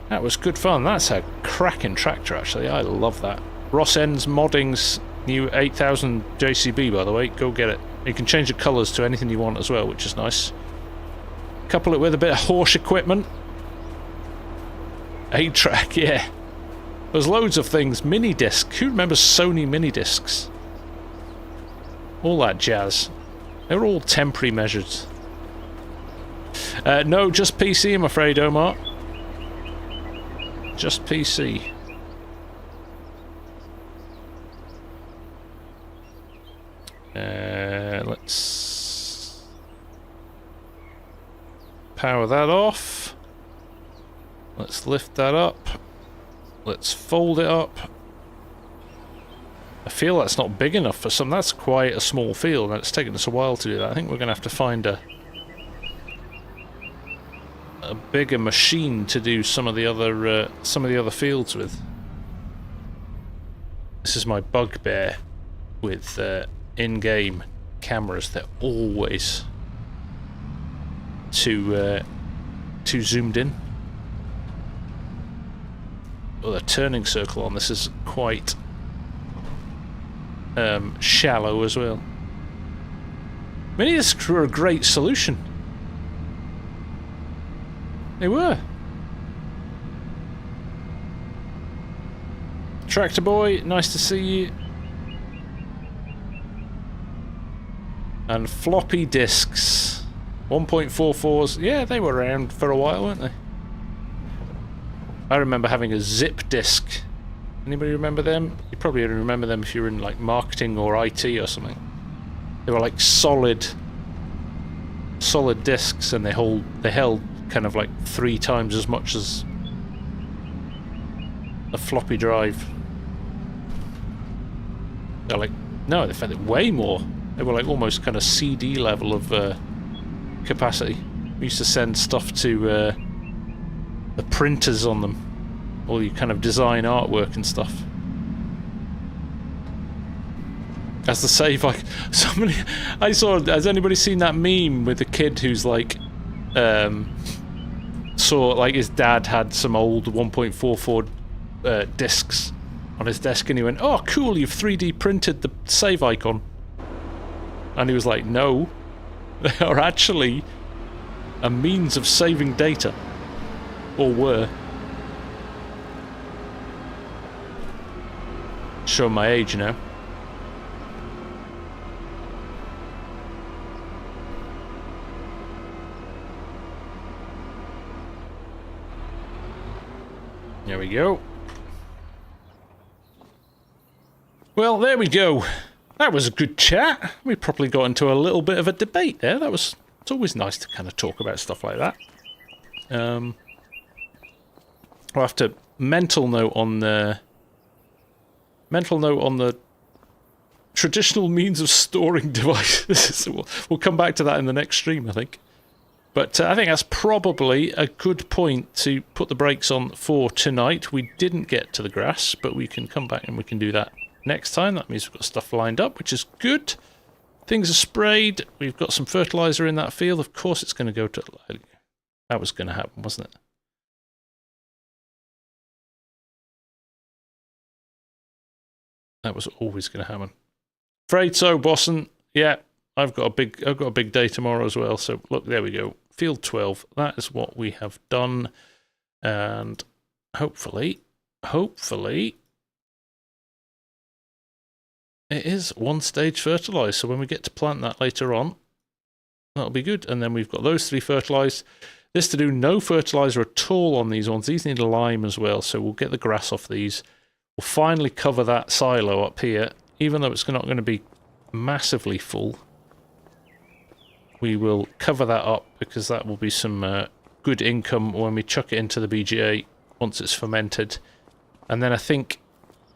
That was good fun. That's a cracking tractor, actually. I love that. Ross Ends Modding's new 8000 JCB, by the way. Go get it. You can change the colours to anything you want as well, which is nice. Couple it with a bit of horse equipment. 8-track, yeah. There's loads of things. Mini disc. Who remembers Sony mini discs? All that jazz. They were all temporary measures. No, just PC, I'm afraid, Omar. Just PC. Let's... power that off. Let's lift that up. Let's fold it up. I feel that's not big enough for some. That's quite a small field, and it's taken us a while to do that. I think we're going to have to find a bigger machine to do some of the other fields with. This is my bugbear with in-game cameras. They're always too zoomed in. Oh, the turning circle on this is quite shallow as well. Maybe this were a great solution. They were. Tractor boy, nice to see you. And floppy disks. 1.44s. Yeah, they were around for a while, weren't they? I remember having a zip disk. Anybody remember them? You probably remember them if you were in like marketing or IT or something. They were like solid disks, and they held kind of like 3 times as much as a floppy drive. They're like, no, they found it way more. They were like almost kind of CD level of capacity. We used to send stuff to the printers on them. All you kind of design artwork and stuff. As the save, like somebody I saw. Has anybody seen that meme with the kid who's like, saw like his dad had some old 1.44 discs on his desk, and he went, "Oh, cool! You've 3D printed the save icon." And he was like, "No, they are actually a means of saving data, or were." Show my age now. There we go. Well, there we go. That was a good chat. We probably got into a little bit of a debate there. It's always nice to kind of talk about stuff like that. I'll have to mental note on the traditional means of storing devices. We'll come back to that in the next stream, I think. But I think that's probably a good point to put the brakes on for tonight. We didn't get to the grass, but we can come back and we can do that next time. That means we've got stuff lined up, which is good. Things are sprayed. We've got some fertilizer in that field. Of course it's going to go to... That was going to happen, wasn't it? That was always going to happen. Afraid so, Boston. Yeah, I've got a big day tomorrow as well. So look, there we go. Field 12. That is what we have done, and hopefully, it is one stage fertilized. So when we get to plant that later on, that'll be good. And then we've got those 3 fertilized. This to do no fertilizer at all on these ones. These need a lime as well. So we'll get the grass off these. We'll finally cover that silo up here, even though it's not going to be massively full. We will cover that up because that will be some good income when we chuck it into the BGA once it's fermented. And then I think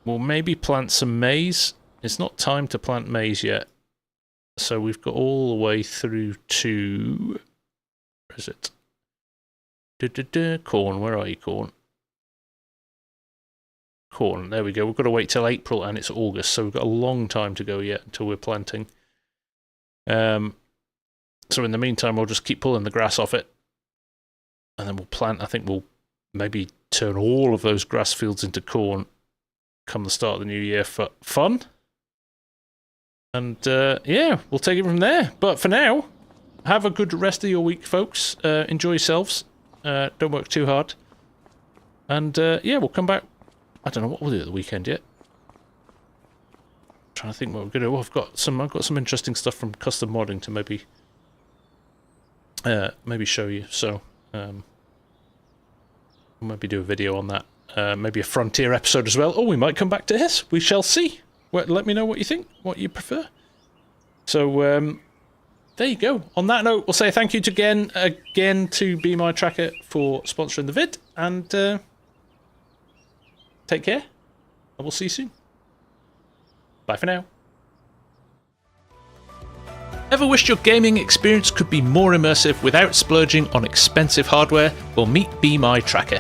we'll maybe plant some maize. It's not time to plant maize yet. So we've got all the way through to... Where is it? Corn, where are you, corn? Corn, there we go. We've got to wait till April and it's August, so we've got a long time to go yet until we're planting. So in the meantime, we'll just keep pulling the grass off it, and then we'll plant. I think we'll maybe turn all of those grass fields into corn come the start of the new year for fun. And yeah, we'll take it from there. But for now, have a good rest of your week, folks. Enjoy yourselves. Don't work too hard. And yeah, we'll come back. I don't know what we'll do at the weekend yet. I'm trying to think what we're going to do. Oh, I've got some interesting stuff from custom modding to maybe show you. So we'll maybe do a video on that. Maybe a Frontier episode as well. Or we might come back to this. We shall see. Well, let me know what you think, what you prefer. So there you go. On that note, we'll say thank you again to Be My Tracker for sponsoring the vid, and take care, and we'll see you soon. Bye for now. Ever wished your gaming experience could be more immersive without splurging on expensive hardware? Well, meet Be My Tracker.